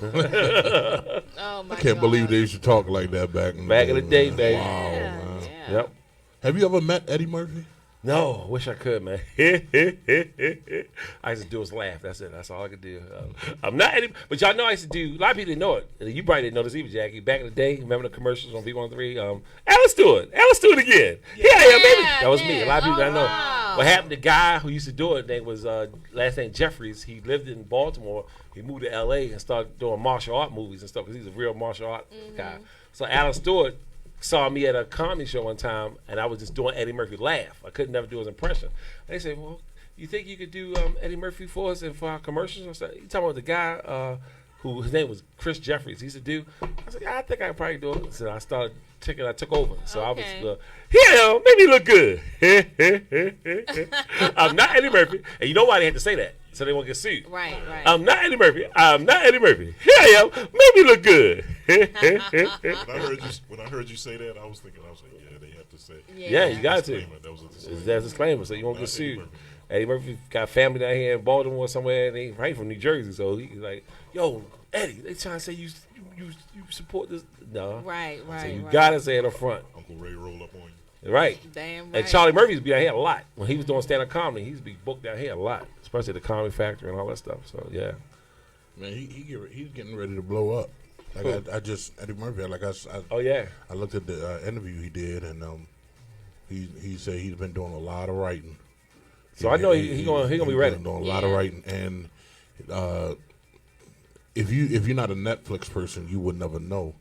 S3: Oh my
S6: I can't
S3: God.
S6: believe they used to talk like that back in
S1: the day, baby.
S6: Wow,
S3: Yeah,
S6: man.
S3: yeah.
S1: Yep.
S6: Have you ever met Eddie Murphy?
S1: No, wish I could, man. I used to do is laugh. That's it. That's all I could do. I'm not Eddie, but y'all know I used to do. A lot of people didn't know it. You probably didn't know this either, Jackie. Back in the day, remember the commercials on V13? Alice Stewart again. Yeah, baby. That was me. A lot of people didn't know.
S3: Wow.
S1: What happened? The guy who used to do it, name was last name Jeffries. He lived in Baltimore. He moved to L.A. and started doing martial art movies and stuff because he's a real martial art guy. So Alice Stewart saw me at a comedy show one time, and I was just doing Eddie Murphy laugh. I couldn't never do his impression. And they said, well, you think you could do Eddie Murphy for us and for our commercials? I said, you talking about the guy who his name was Chris Jeffries. He used to do. I said, yeah, I think I could probably do it. So I took over. So I was, made me look good. I'm not Eddie Murphy. And you know why they had to say that? So they won't get sued.
S3: Right.
S1: I'm not Eddie Murphy. Here I am. Made me look good.
S4: When I heard you say that, I was like, yeah, they have to say.
S1: Yeah, you got to.
S4: That was a disclaimer.
S1: That's a disclaimer, so you won't get
S4: Not Eddie
S1: sued.
S4: Murphy.
S1: Eddie Murphy got family down here in Baltimore somewhere, and he right from New Jersey, so he's like, yo, Eddie, they trying to say you support this. No.
S3: Right.
S1: So you gotta say it up front.
S4: Uncle Ray roll up on you.
S1: Right.
S3: Damn right.
S1: And Charlie Murphy's be down here a lot. When he was doing stand-up comedy, he used to be booked down here a lot, especially the Comedy Factory and all that stuff. So, yeah.
S6: Man, he's getting ready to blow up. Like Eddie Murphy.
S1: Oh, yeah.
S6: I looked at the interview he did, and he said he's been doing a lot of writing
S1: So I know he gonna be ready.
S6: Doing a lot of writing, and if you're not a Netflix person, you would never know.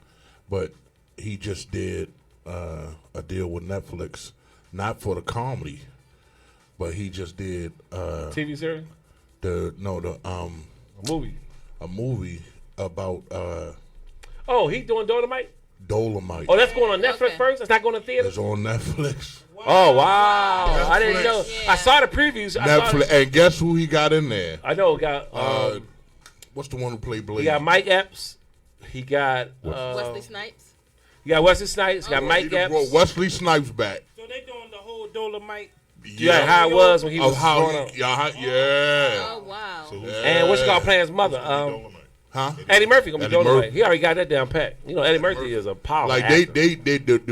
S6: But he just did a deal with Netflix, not for the comedy, but he just did
S1: TV series.
S6: a
S1: movie.
S6: A movie about
S1: Oh, he doing Dolomite.
S6: Dolomite.
S1: Oh, that's going on Netflix
S3: Okay.
S1: first. It's not going to theaters.
S6: It's on Netflix.
S1: Oh wow! I didn't know.
S3: Yeah.
S1: I saw the previews.
S6: Netflix, and guess who he got in there?
S1: I know. Got
S6: What's the one who played Blade?
S1: he got Mike Epps. He got
S3: Wesley Snipes.
S1: You got Wesley Snipes. Got Mike
S6: He done
S1: Epps.
S6: brought Wesley Snipes back.
S5: So they doing the whole Dolomite.
S1: Yeah, how it was when he was
S6: Of how
S1: growing up.
S3: Oh wow.
S1: And what's called playing his mother?
S6: Huh?
S1: Eddie Murphy gonna be
S6: Eddie
S1: Dolomite.
S6: Murphy.
S1: He already got that down pat. You know, Eddie Murphy is a power
S6: Like
S1: actor.
S6: they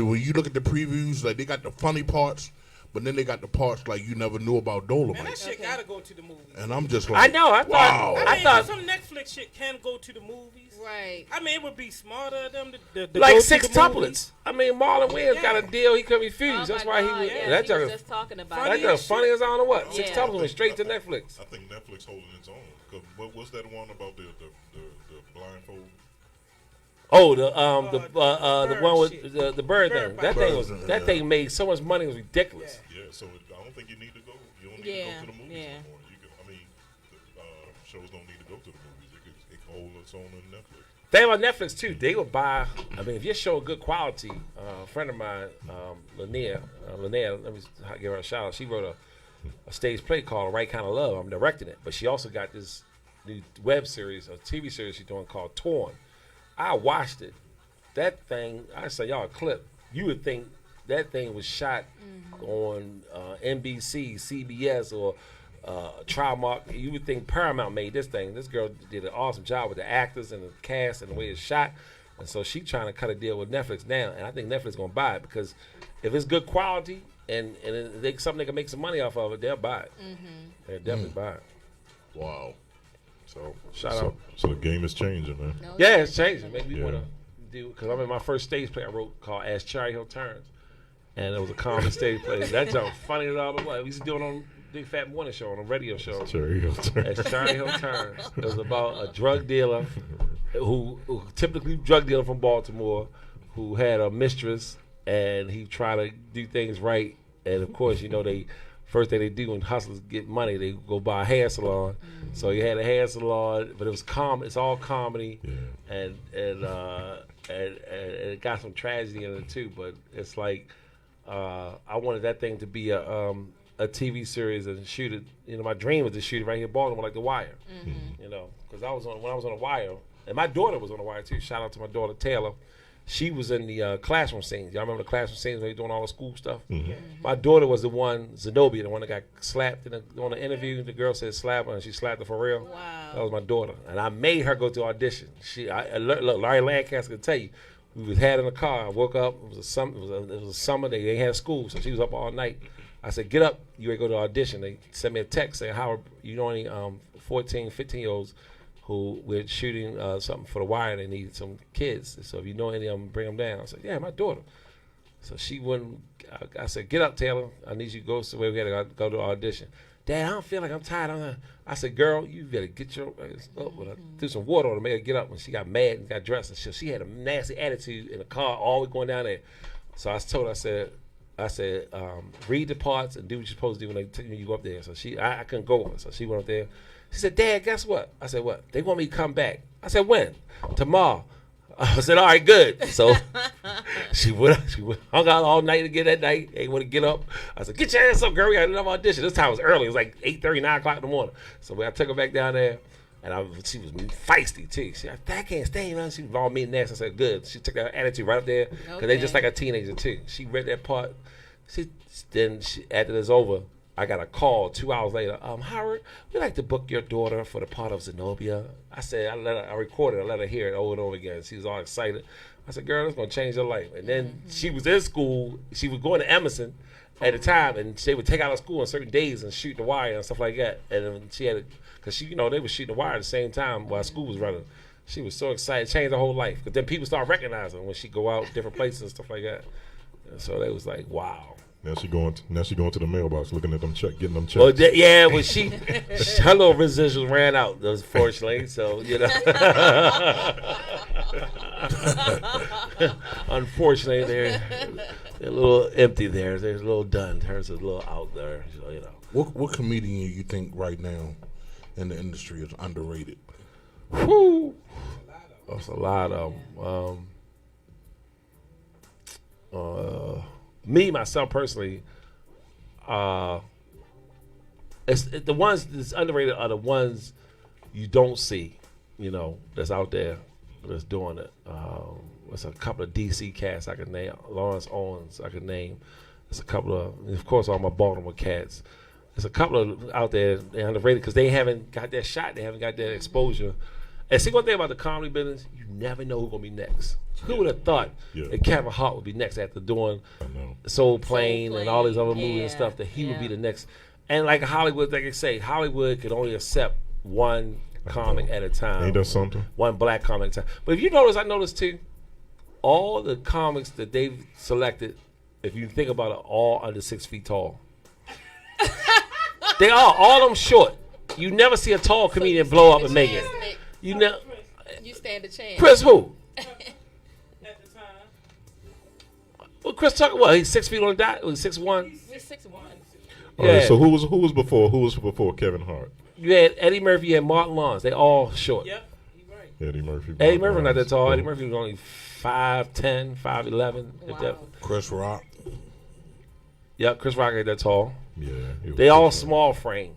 S6: when you look at the previews, like they got the funny parts, but then they got the parts like you never knew about
S5: Man,
S6: Dolomite.
S5: that shit gotta go to the movies.
S6: And I'm just
S1: I
S6: like,
S1: know. I thought.
S6: wow.
S5: I
S1: I
S5: mean,
S1: thought
S5: some Netflix shit can go to the movies.
S3: Right.
S5: I mean, it would be smarter of them to
S1: like
S5: go to
S1: six
S5: the movies.
S1: tuplets. I mean, Marlon Wayans got a deal he couldn't refuse.
S3: Oh
S1: That's
S3: my
S1: why
S3: God,
S1: he was.
S3: yeah,
S1: That
S3: he was
S1: joke.
S3: just talking about
S5: Funny
S1: That
S3: it.
S1: joke funny as I don't know what. Six
S3: Yeah.
S1: tuplets went straight to Netflix.
S4: I think Netflix holding its own. 'Cause what's that one about the blindfold?
S1: Oh, the one with
S5: shit.
S1: the bird thing.
S5: Bird
S1: That
S5: box.
S1: thing was that thing made so much money. It was ridiculous.
S4: Yeah, so I don't think you need to go. You don't need
S3: Yeah,
S4: to go to the movies
S3: yeah.
S4: anymore. You can, I mean, shows don't need to go to the movies. It can hold its own on Netflix.
S1: They on Netflix too. They would buy. I mean, if you show good quality, a friend of mine, Linnea, let me give her a shout out. She wrote a stage play called "Right Kind of Love." I'm directing it, but she also got this new web series, a TV series she's doing called "Torn." I watched it. That thing, I saw y'all a clip. You would think that thing was shot on NBC, CBS, or Trimark. You would think Paramount made this thing. This girl did an awesome job with the actors and the cast and the way it's shot. And so she's trying to cut a deal with Netflix now. And I think Netflix is going to buy it because if it's good quality and something they can make some money off of it, they'll buy it. They'll definitely buy it.
S6: Wow.
S1: So shout out.
S4: So the game is changing, man.
S3: No,
S1: Yeah, it's changing. Maybe we
S4: Yeah.
S1: want to do, because I'm in my first stage play I wrote called As Cherry Hill Turns. And it was a comedy stage play. That joke funny as all the way. We used to do it on Big Fat Morning Show, on a radio show.
S4: Cherry Hill Turn.
S1: As Cherry Hill Turns. It was about a drug dealer who typically drug dealer from Baltimore who had a mistress and he tried to do things right. And of course, you know, first thing they do when hustlers get money, they go buy a hair salon. So he had a hair salon, but it was it's all comedy,
S4: Yeah.
S1: and it got some tragedy in it too. But it's like I wanted that thing to be a TV series and shoot it. You know, my dream was to shoot it right here in Baltimore, like The Wire. You know, because when I was on The Wire, and my daughter was on The Wire too. Shout out to my daughter Taylor. She was in the classroom scenes. Y'all remember the classroom scenes when they were doing all the school stuff? My daughter was the one, Zenobia, the one that got slapped on the interview. The girl said slap her, and she slapped her for real.
S3: Wow.
S1: That was my daughter. And I made her go to audition. Look, Larry Lancaster could tell you. We had in the car. I woke up. It was a summer day. They had school, so she was up all night. I said, get up. You ready to go to audition. They sent me a text saying, how you know any 14, 15-year-olds who we're shooting something for The Wire. They need some kids. So if you know any of them, bring them down. I said, yeah, my daughter. So she wouldn't. I said, get up, Taylor. I need you to go somewhere. We got to go to audition. Dad, I don't feel like I'm tired. I said, girl, you better get your up. I threw some water on her, made her get up. When she got mad and got dressed, and she had a nasty attitude in the car, always going down there. So I told her, I said, read the parts and do what you're supposed to do when you go up there. So I couldn't go with her. So she went up there. She said, Dad, guess what? I said, what? They want me to come back. I said, when? Tomorrow. I said, all right, good. So she hung out all night again that night. Ain't want to get up. I said, get your ass up, girl. We got another audition. This time was early. It was like 8:30, 9 o'clock in the morning. So I took her back down there, and she was feisty, too. She said, I can't stay, man. She was all mean and nasty. I said, good. She took that attitude right up there, because they just like a teenager, too. She read that part. After this over, I got a call 2 hours later. Howard, we'd like to book your daughter for the part of Zenobia. I said, I recorded it. I let her hear it over and over again. She was all excited. I said, girl, that's going to change your life. And then she was in school. She was going to Emerson at the time, and they would take out of school on certain days and shoot The Wire and stuff like that. And then she had because they were shooting The Wire at the same time while school was running. She was so excited. It changed her whole life. But then people started recognizing her when she go out different places and stuff like that. And so they was like, wow.
S4: Now she going to the mailbox, looking at them getting them checks.
S1: Well, yeah, well, her little residuals ran out, unfortunately. So unfortunately, they're a little empty there. They're a little done. Hers is a little out there. So
S6: What comedian you think right now in the industry is underrated?
S1: Whew. That's a lot of them. Me, myself, personally, it's the ones that's underrated are the ones you don't see, that's out there that's doing it. There's a couple of DC cats I can name. Lawrence Owens I can name. There's a couple of course, all my Baltimore cats. There's a couple of out there they're underrated because they haven't got that shot. They haven't got that exposure. And see, one thing about the comedy business, you never know who's going to be next. Who would have thought that Kevin Hart would be next after doing Soul Plane and all these other movies and stuff, that he would be the next. And like Hollywood, like I say, Hollywood could only accept one comic at a time.
S4: Ain't that something?
S1: One black comic at a time. But if you notice, I noticed too, all the comics that they've selected, if you think about it, all under 6 feet tall. They are, all of them short. You never see a tall comedian blow up and make it. You
S3: stand a chance.
S1: Chris who? Well, Chris Tucker, what? He's 6 feet on the dot. Was 6'1"?
S3: He's 6'1".
S4: All right, so who was before Kevin Hart?
S1: You had Eddie Murphy, you had Martin Lawrence. They all short.
S5: Yep, you're right.
S4: Eddie Murphy.
S1: Eddie Murphy not that tall. Eddie Murphy was only 5'10", 5'11".
S3: Wow.
S6: Chris Rock.
S1: Yep, Chris Rock ain't that tall.
S4: Yeah.
S1: They all small frame.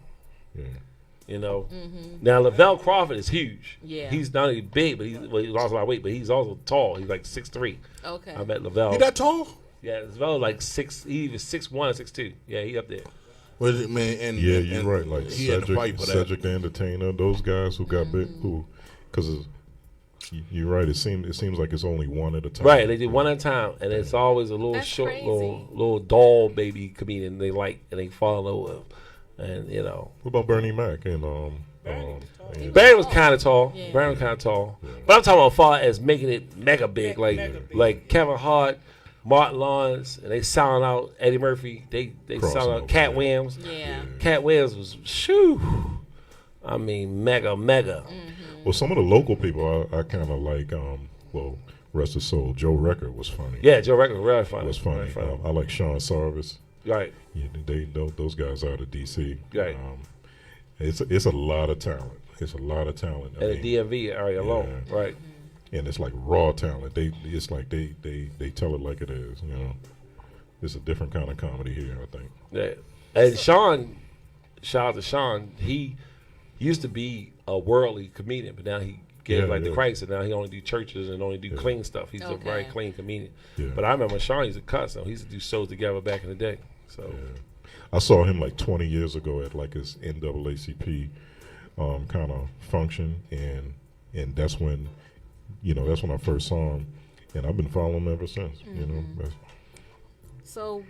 S4: Yeah.
S1: Now Lavelle Crawford is huge.
S3: Yeah.
S1: He's not only big, but he's lost a lot of weight, but he's also tall. He's like 6'3".
S3: Okay.
S1: I met Lavelle.
S6: You that tall?
S1: Yeah, Lavelle like 6. He either 6'1" or 6'2". Yeah, he up there.
S6: Was it, man? And
S4: Yeah, you're right. Like
S6: he had to fight for that.
S4: Cedric the Entertainer, those guys who got big, because you're right. It seems like it's only one at a time.
S1: Right, they do one at a time, and it's always a little
S3: That's
S1: short,
S3: crazy.
S1: little doll baby comedian they like and they fall in love with, and
S4: What about Bernie Mac and
S1: Barry was kind of tall.
S3: Yeah.
S1: Barry was kind of tall, but I'm talking about as far as making it mega big, like Kevin Hart, Martin Lawrence, and they sound out Eddie Murphy. They sound out Cat Williams.
S3: Yeah.
S1: Cat Williams was I mean mega.
S4: Well, some of the local people I kind of like. Rest his soul, Joe Record was funny.
S1: Yeah, Joe Record was really funny.
S4: Was funny. I like Sean Sarvis.
S1: Right.
S4: Yeah, those guys out of DC.
S1: Right.
S4: It's a lot of talent. It's a lot of talent.
S1: And the DMV area alone, right?
S4: And it's like raw talent. It's like they tell it like it is. It's a different kind of comedy here, I think.
S1: Yeah. And Sean, shout out to Sean. He used to be a worldly comedian, but now he gave the Christ, and now he only do churches and only do clean stuff. He's a very clean comedian. Yeah. But I remember Sean used to cuss, so he used to do shows together back in the day. So
S4: I saw him like 20 years ago at like his NAACP kind of function, and that's when I first saw him, and I've been following him ever since.
S3: So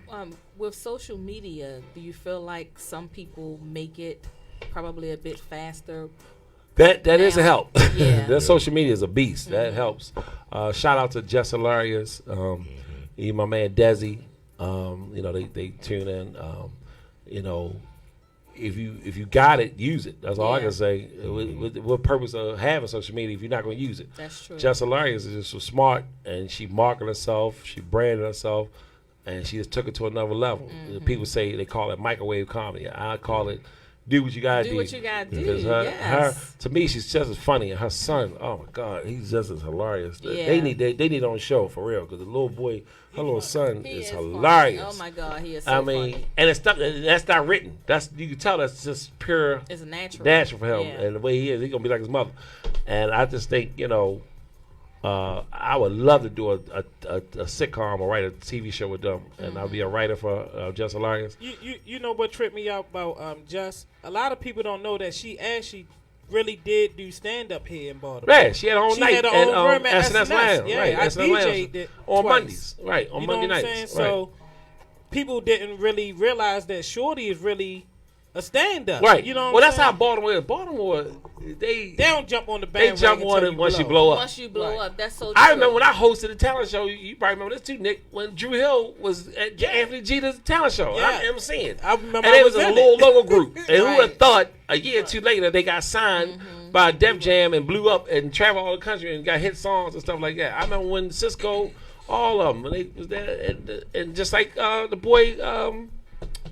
S3: with social media, do you feel like some people make it probably a bit faster?
S1: That is a help.
S3: Yeah.
S1: That social media is a beast. That helps. Shout out to Jess Hilarious, even my man Desi. They tune in. If you got it, use it. That's all I can say. What purpose of having social media if you're not going to use it?
S3: That's true.
S1: Jess Hilarious is just so smart, and she marketed herself, she branded herself, and she just took it to another level. People say they call it microwave comedy. I call it do what you gotta do.
S3: Do what you gotta do.
S1: Because her, to me, she's just as funny. And her son, oh my God, he's just as hilarious.
S3: Yeah.
S1: They need on the show for real. Because the little boy, her little son is hilarious.
S3: Funny. Oh my God, he is so funny.
S1: And it's stuff that's not written. You can tell that's just pure.
S3: It's natural.
S1: Natural for him,
S3: Yeah.
S1: and the way he is, he's gonna be like his mother. And I just think I would love to do a sitcom or write a TV show with them, and I'll be a writer for Jess Hilarious.
S5: You know what tripped me out about Jess? A lot of people don't know that she actually really did do stand up here in Baltimore.
S1: Right, she had her own night
S5: had her
S1: at
S5: own room at
S1: SNS Lounge.
S5: Yeah,
S1: right,
S5: I
S1: SNS Lounge
S5: DJ'd it
S1: on
S5: twice.
S1: Mondays. Right, on
S5: You
S1: Monday
S5: know what I'm
S1: nights.
S5: saying? So people didn't really realize that Shorty is really a stand up.
S1: Right.
S5: You know.
S1: Well, that's how Baltimore is. Baltimore, they
S5: don't jump on the
S1: They
S5: bandwagon.
S1: jump on it once you blow up.
S3: Once you blow up, that's so true.
S1: I remember when I hosted a talent show. You probably remember this too, Nick. When Drew Hill was at Anthony Jeter's talent show.
S5: Yeah.
S1: I'm seeing.
S5: I remember.
S1: And it was a little local group. And who would have thought a year or two later they got signed by Def Jam and blew up and traveled all the country and got hit songs and stuff like that. I remember when Cisco, all of them, when they was there, and just like the boy,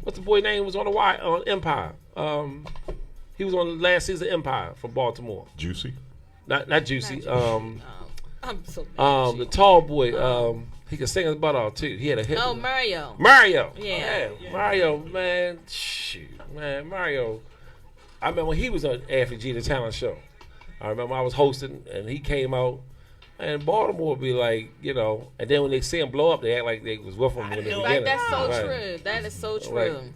S1: what's the boy name was on the wire on Empire. He was on the last season of Empire from Baltimore.
S4: Juicy.
S1: Not Juicy.
S3: I'm so bad.
S1: The tall boy. He could sing his butt off too. He had a hit.
S3: Oh, Mario.
S1: Yeah. Mario, man. Shoot, man. Mario. I remember when he was on Anthony G, the talent show. I remember I was hosting and he came out. And Baltimore would be like, and then when they see him blow up, they act like they was with him when they beginning.
S3: Like, that's so true. That is so true.
S1: Like,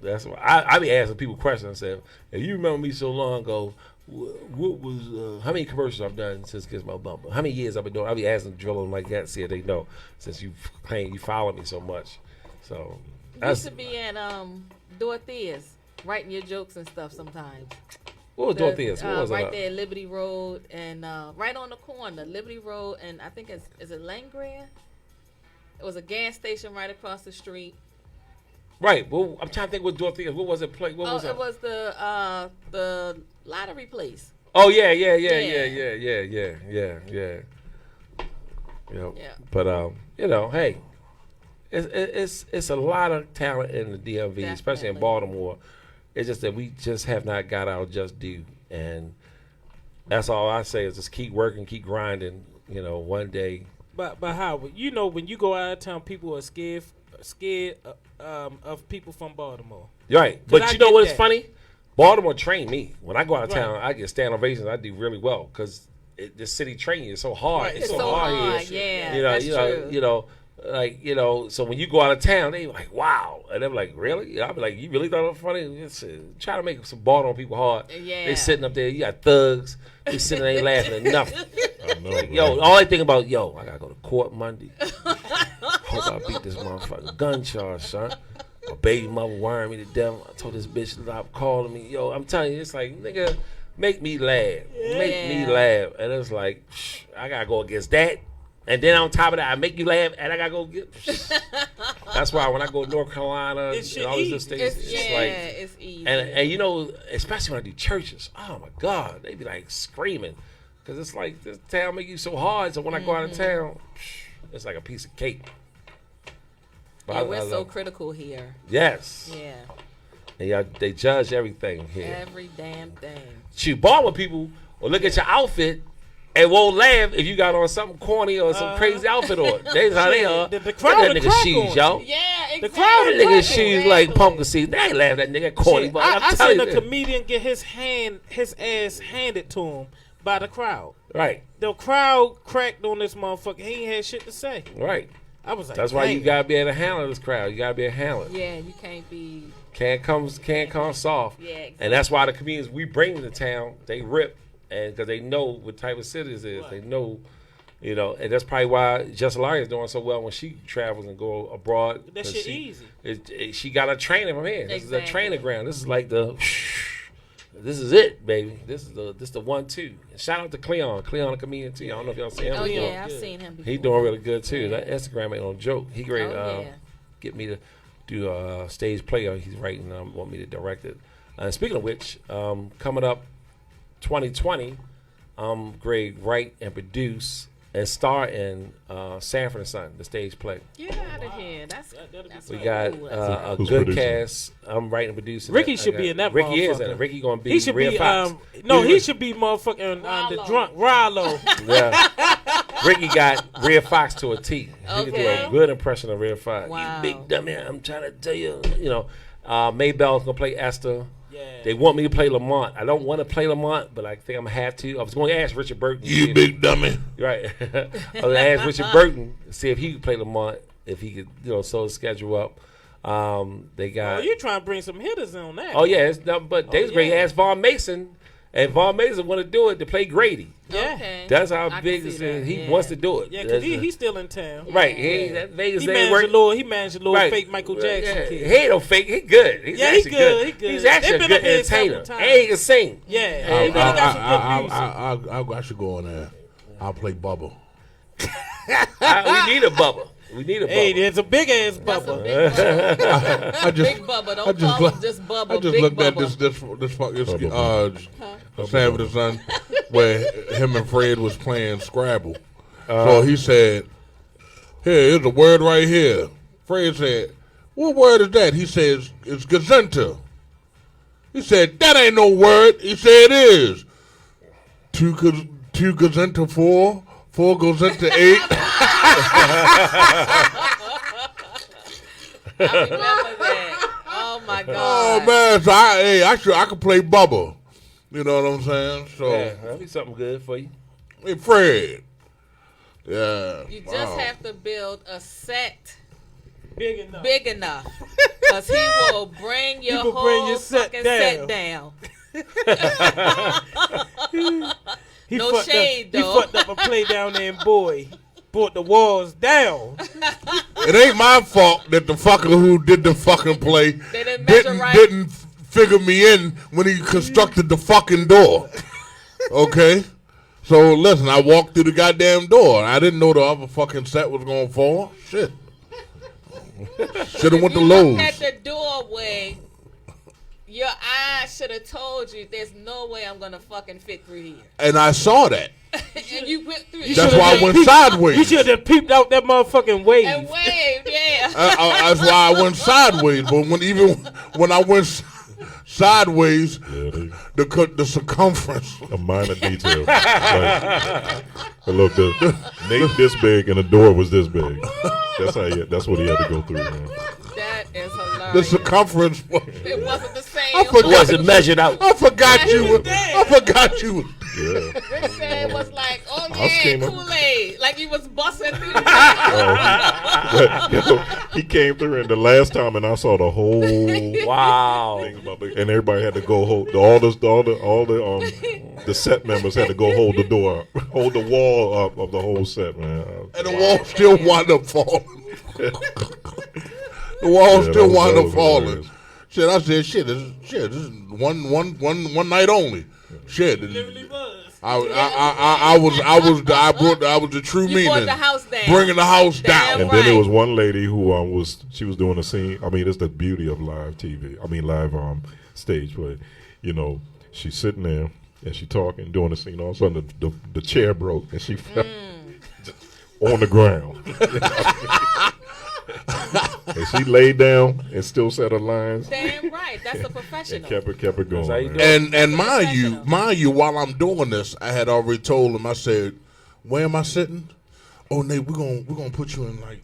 S1: that's why I be asking people questions. I said, if you remember me so long ago, what was how many commercials I've done since Kiss My Bumper? How many years I've been doing? I be asking, drilling like that, see if they know. Since you claim you follow me so much, so
S3: you used to be at Dorothea's writing your jokes and stuff sometimes.
S1: What was Dorothea's? What was
S3: right
S1: it?
S3: there at Liberty Road and right on the corner, Liberty Road, and I think is it Langria? It was a gas station right across the street.
S1: Right. Well, I'm trying to think what Dorothea's. What was it? What was it?
S3: It was the lottery place.
S1: Oh yeah. Yep.
S3: Yeah.
S1: But hey, it's a lot of talent in the DMV, especially in Baltimore. It's just that we just have not got our just due, and that's all I say is just keep working, keep grinding. One day.
S5: But how when you go out of town, people are scared of people from Baltimore.
S1: Right, but you know what's funny? Baltimore trained me. When I go out of town, I get stand ovations. I do really well because the city training is so hard.
S3: Right. It's so hard.
S1: Here.
S3: Yeah, that's true.
S1: So when you go out of town, they like, wow. And they're like, really? I'll be like, you really thought it was funny? Try to make some Baltimore people hard.
S3: Yeah.
S1: They sitting up there, you got thugs. They sitting there, ain't laughing at nothing.
S4: I know,
S1: All I think about, I got to go to court Monday. Hope I beat this motherfucking gun charge, son. My baby mother wiring me to death. I told this bitch to stop calling me. I'm telling you, it's like, nigga, make me laugh. Make me laugh. And it's like, I got to go against that. And then on top of that, I make you laugh, and I gotta go get. That's why when I go to North Carolina and all these states,
S3: it's easy.
S1: And especially when I do churches, oh my God, they be like screaming, because it's like this town make you so hard. So when I go out of town, it's like a piece of cake.
S3: But we're so critical here.
S1: Yes.
S3: Yeah.
S1: And they judge everything here.
S3: Every damn thing.
S1: Shoot, Baltimore people will look at your outfit. And won't laugh if you got on something corny or some crazy outfit on. That's how they are.
S5: The crowd
S1: that nigga shoes, yo.
S3: Yeah, exactly.
S5: The crowd
S1: That nigga shoes like pumpkin seeds. They ain't laugh at that nigga corny. But
S5: I seen a comedian get his ass handed to him by the crowd.
S1: Right.
S5: The crowd cracked on this motherfucker. He ain't had shit to say.
S1: Right.
S5: I was like,
S1: that's why you gotta be able to handle this crowd. You gotta be able to handle it.
S3: Yeah, you can't be.
S1: Can't come soft.
S3: Yeah. Exactly.
S1: And that's why the comedians we bring to town, they rip. And because they know what type of city this is, they know, and that's probably why Jessica Larry is doing so well when she travels and go abroad.
S5: That shit easy.
S1: She got a training from here. This is a training ground. This is like this is it, baby. This is the 1-2. Shout out to Cleon. Cleon, a comedian too. I don't know if y'all see him.
S3: Oh yeah, I've seen him before.
S1: He's doing really good too. That Instagram ain't no joke. He great. Get me to do a stage play. He's writing. Want me to direct it. Speaking of which, coming up. 2020, Greg write and produce and star in Sanford and Son, the stage play.
S3: Get out of here! That's
S1: we got a
S4: Who's
S1: good
S4: producing?
S1: Cast. I'm writing and producing.
S5: Ricky should be in that.
S1: Ricky is in it. Ricky gonna be.
S5: He should
S1: Rhea
S5: be.
S1: Fox.
S5: He should be motherfucking the drunk Rollo.
S1: Yeah. Ricky got Rhea Fox to a T. He can do
S3: Okay.
S1: a good impression of Rhea Fox.
S3: Wow.
S1: You big dummy! I'm trying to tell you. Maybell's gonna play Esther.
S5: Yeah.
S1: They want me to play Lamont. I don't want to play Lamont, but I think I'm going to have to. I was going to ask Richard Burton.
S6: You big dummy.
S1: Right. I was going to ask Richard Burton to see if he could play Lamont, if he could, sew the schedule up. They got.
S5: Oh, you trying to bring some hitters on that?
S1: Oh, yeah. But Dave's great. Ask Vaughn Mason And Von Mason want to do it to play Grady.
S5: Yeah.
S3: Okay.
S1: That's how
S3: I
S1: big
S3: can
S1: it
S3: see
S1: is.
S3: that,
S1: He
S3: yeah.
S1: wants to do it.
S5: Yeah, because he's still in town.
S1: Right. He ain't that Vegas
S5: He
S1: ain't
S5: managed a
S1: working.
S5: little
S1: Right.
S5: fake Michael Jackson
S1: Yeah.
S5: kid.
S1: He ain't no fake. He good. He's
S5: Yeah, he
S1: actually
S5: good. He good.
S1: He's actually
S5: They
S1: a
S5: been
S1: good
S5: up here several
S1: entertainer.
S5: times.
S1: And he can sing.
S5: Yeah.
S1: Hey,
S5: He got some good music.
S6: I should go in there. I'll play Bubba.
S1: We need a Bubba. We need a Bubba.
S5: Hey, there's a big ass
S3: That's a
S5: Bubba.
S3: big Bubba.
S6: I just
S3: Big Bubba.
S6: I
S3: Don't
S6: just
S3: call
S6: look-
S3: him just Bubba.
S6: I just
S3: Big
S6: looked at
S3: Bubba.
S6: this fucking Sanford and Son, where him and Fred was playing Scrabble. So he said, "Here, here's a word right here." Fred said, "What word is that?" He says, "It's gazenta." He said, "That ain't no word." He said, "It is. Two goes into four goes into eight."
S3: I remember that. Oh my God.
S6: Oh man, so I could play Bubba. You know what I'm saying? So
S1: Yeah, that'll be something good for you.
S6: hey Fred. Yeah.
S3: You just have to build a set
S5: Big enough.
S3: big enough, because he will bring your
S5: will
S3: whole
S5: bring your set
S3: fucking
S5: down.
S3: set down.
S5: He
S3: No
S5: fucked
S3: shade,
S5: up,
S3: though.
S5: He fucked up a play down there in Boy. Brought the walls down.
S6: It ain't my fault that the fucker who did the fucking play
S3: They didn't measure right.
S6: didn't figure me in when he constructed the fucking door. Okay? So listen, I walked through the goddamn door. I didn't know the other fucking set was gonna fall. Shit. Should have went to
S3: You
S6: Lowe's.
S3: looked at the doorway. Your eyes should have told you there's no way I'm gonna fucking fit through here.
S6: And I saw that.
S3: And you went through.
S6: That's why I went sideways.
S5: You should have peeped out that motherfucking wave.
S3: And waved, yeah.
S6: That's why I went sideways. But when I went sideways, the circumference.
S4: A minor detail. Like, look, the Nate this big and the door was this big. That's what he had to go through, man.
S3: That is hilarious.
S6: The circumference was.
S3: It wasn't the same.
S6: I forgot.
S1: It wasn't measured out.
S6: I forgot you. I forgot you.
S4: Yeah.
S3: Rick said it was like, oh
S4: House
S3: yeah,
S4: came up.
S3: Kool-Aid. Like he was busting through the
S4: But, you know, he came through, and the last time, and I saw the whole
S1: Wow.
S4: thing about it, and everybody had to go hold the set members had to go hold the door, hold the wall up of the whole set, man.
S6: And the wall still wound up falling. The wall
S4: Yeah,
S6: still
S4: that
S6: wound up
S4: was
S6: falling.
S4: hilarious.
S6: Shit, I said, this is one night only. Shit. I was the true
S3: You
S6: meaning.
S3: brought the house down.
S6: Bringing the house
S3: Damn
S6: down.
S4: And then there
S3: right.
S4: was one lady who was doing a scene. I mean, it's the beauty of live TV. I mean, live stage play. You know, she's sitting there and she talking, doing a scene. All of a sudden, the chair broke and she fell on the ground. And she laid down and still said her lines
S3: Damn right. That's a
S4: and
S3: professional.
S4: kept it going.
S1: how you
S4: man.
S1: do
S6: And mind you, while I'm doing this, I had already told him. I said, "Where am I sitting? Oh, Nate, we're gonna put you in like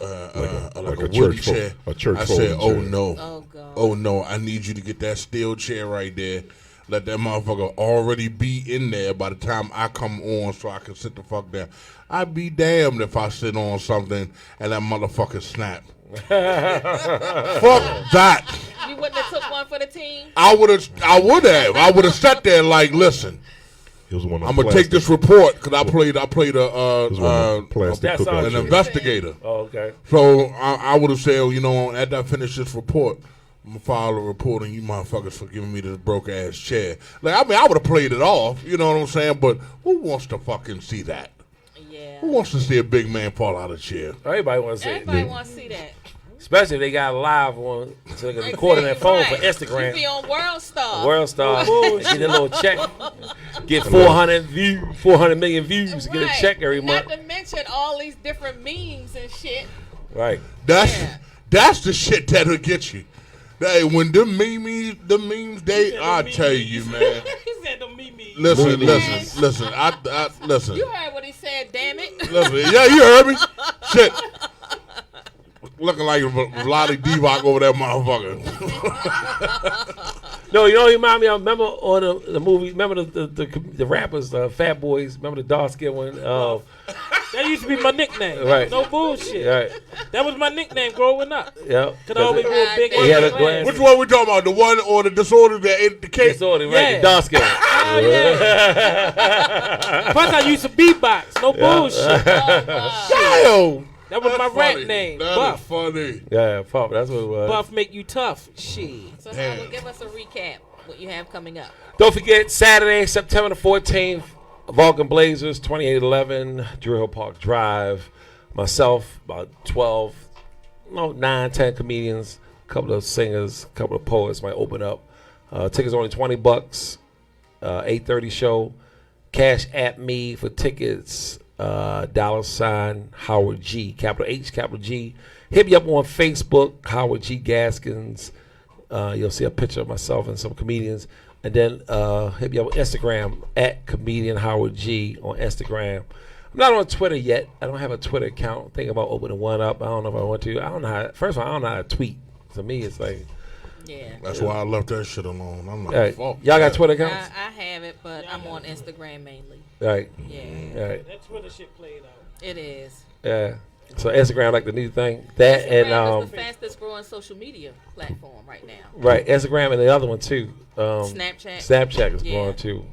S6: a woody chair."
S4: A church
S6: I said,
S4: folding
S6: "Oh
S4: chair.
S6: no,
S3: Oh God.
S6: oh no, I need you to get that steel chair right there. Let that motherfucker already be in there by the time I come on, so I can sit the fuck down. I'd be damned if I sit on something and that motherfucker snap. Fuck that."
S3: You wouldn't have took one for the team?
S6: I would have sat there like, listen,
S4: It was one of
S6: I'm
S4: the
S6: gonna take this
S4: plastic-
S6: report because I played
S4: it was one of the plastic
S1: that's
S4: cookout
S1: all-
S6: an
S4: chairs.
S6: investigator.
S1: Oh, okay.
S6: So I would have said, you know, after I finish this report, I'm gonna file a report on you motherfuckers for giving me this broke ass chair. Like, I mean, I would have played it off, you know what I'm saying? But who wants to fucking see that?
S3: Yeah.
S6: Who wants to see a big man fall out of a chair?
S1: Everybody wants to see it.
S3: Everybody wants to see that.
S1: Especially if they got a live one, so they can record on their phone
S3: Right.
S1: for Instagram.
S3: You be on World Star.
S1: World Star, get a little check, get 400 million views, get a
S3: Right.
S1: check every month.
S3: Not to mention all these different memes and shit.
S1: Right.
S6: That's the shit that'll get you. Hey, when the memes, I tell you, man.
S5: He said the Mimi.
S6: Listen. I listen.
S3: You heard what he said, damn it.
S6: Listen. Yeah, you heard me. Shit. Looking like Lottie Divock over that motherfucker.
S1: No, you know, he remind me. I remember on the movie. Remember the rappers, Fat Boys. Remember the dark skin one.
S5: That used to be my nickname.
S1: Right.
S5: No bullshit.
S1: Right.
S5: That was my nickname growing up.
S1: Yep.
S5: Cause I always wore big
S1: He had a
S5: ass
S1: glass.
S6: Which one we talking about? The one or the disorder that ate the cake?
S1: Disorder, right?
S5: Yeah.
S1: The dark skin.
S5: Oh, yeah. Plus, I used to beatbox. No bullshit.
S6: Damn.
S5: That was my
S6: funny.
S5: rap name.
S6: That
S5: Buff.
S6: is funny.
S1: Yeah, Pop. That's what it was.
S5: Buff make you tough. Shit.
S3: So Howard, give us a recap. What you have coming up?
S1: Don't forget, Saturday, September the 14th, Vulcan Blazers, 2811 Drew Hill Park Drive. Myself, about 9, 10 comedians, a couple of singers, a couple of poets might open up. Tickets only $20. 8:30 show. Cash at me for tickets. $ Howard G, capital H, capital G. Hit me up on Facebook, Howard G Gaskins. You'll see a picture of myself and some comedians. And then hit me up on Instagram at comedian Howard G on Instagram. I'm not on Twitter yet. I don't have a Twitter account. Thinking about opening one up. I don't know if I want to. I don't know how. First of all, I don't know how to tweet. To me, it's like.
S3: Yeah.
S6: That's why I left that shit alone. I'm like,
S1: Right.
S6: fuck.
S1: Y'all got
S6: that.
S1: Twitter accounts?
S3: I have it, but I'm on Instagram mainly.
S1: Right.
S3: Yeah.
S1: Right.
S5: That Twitter shit played out.
S3: It is.
S1: Yeah. So Instagram like the new thing. That and
S3: Instagram is the fastest growing social media platform right now.
S1: right, Instagram and the other one too.
S3: Snapchat.
S1: Snapchat is
S3: Yeah.
S1: growing too.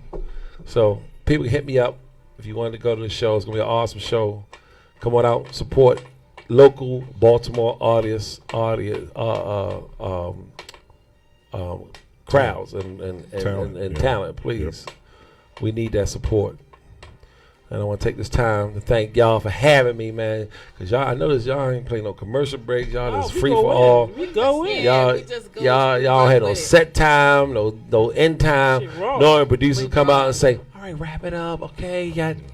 S1: So people can hit me up if you wanted to go to the show. It's gonna be an awesome show. Come on out, support local Baltimore artists, crowds and
S4: Talent,
S1: talent, please. We need that support. And I want to take this time to thank y'all for having me, man. Because y'all, I noticed y'all ain't playing no commercial breaks. Y'all just
S5: we
S1: free
S5: go
S1: for
S5: in.
S1: all.
S5: We go in.
S1: Y'all,
S3: we just go
S1: y'all
S3: run
S1: had no
S3: with it.
S1: set time, no end time.
S5: Shit raw.
S1: No producers
S3: We
S1: come
S3: raw.
S1: out and say, "All right, wrap it up, okay? You got 5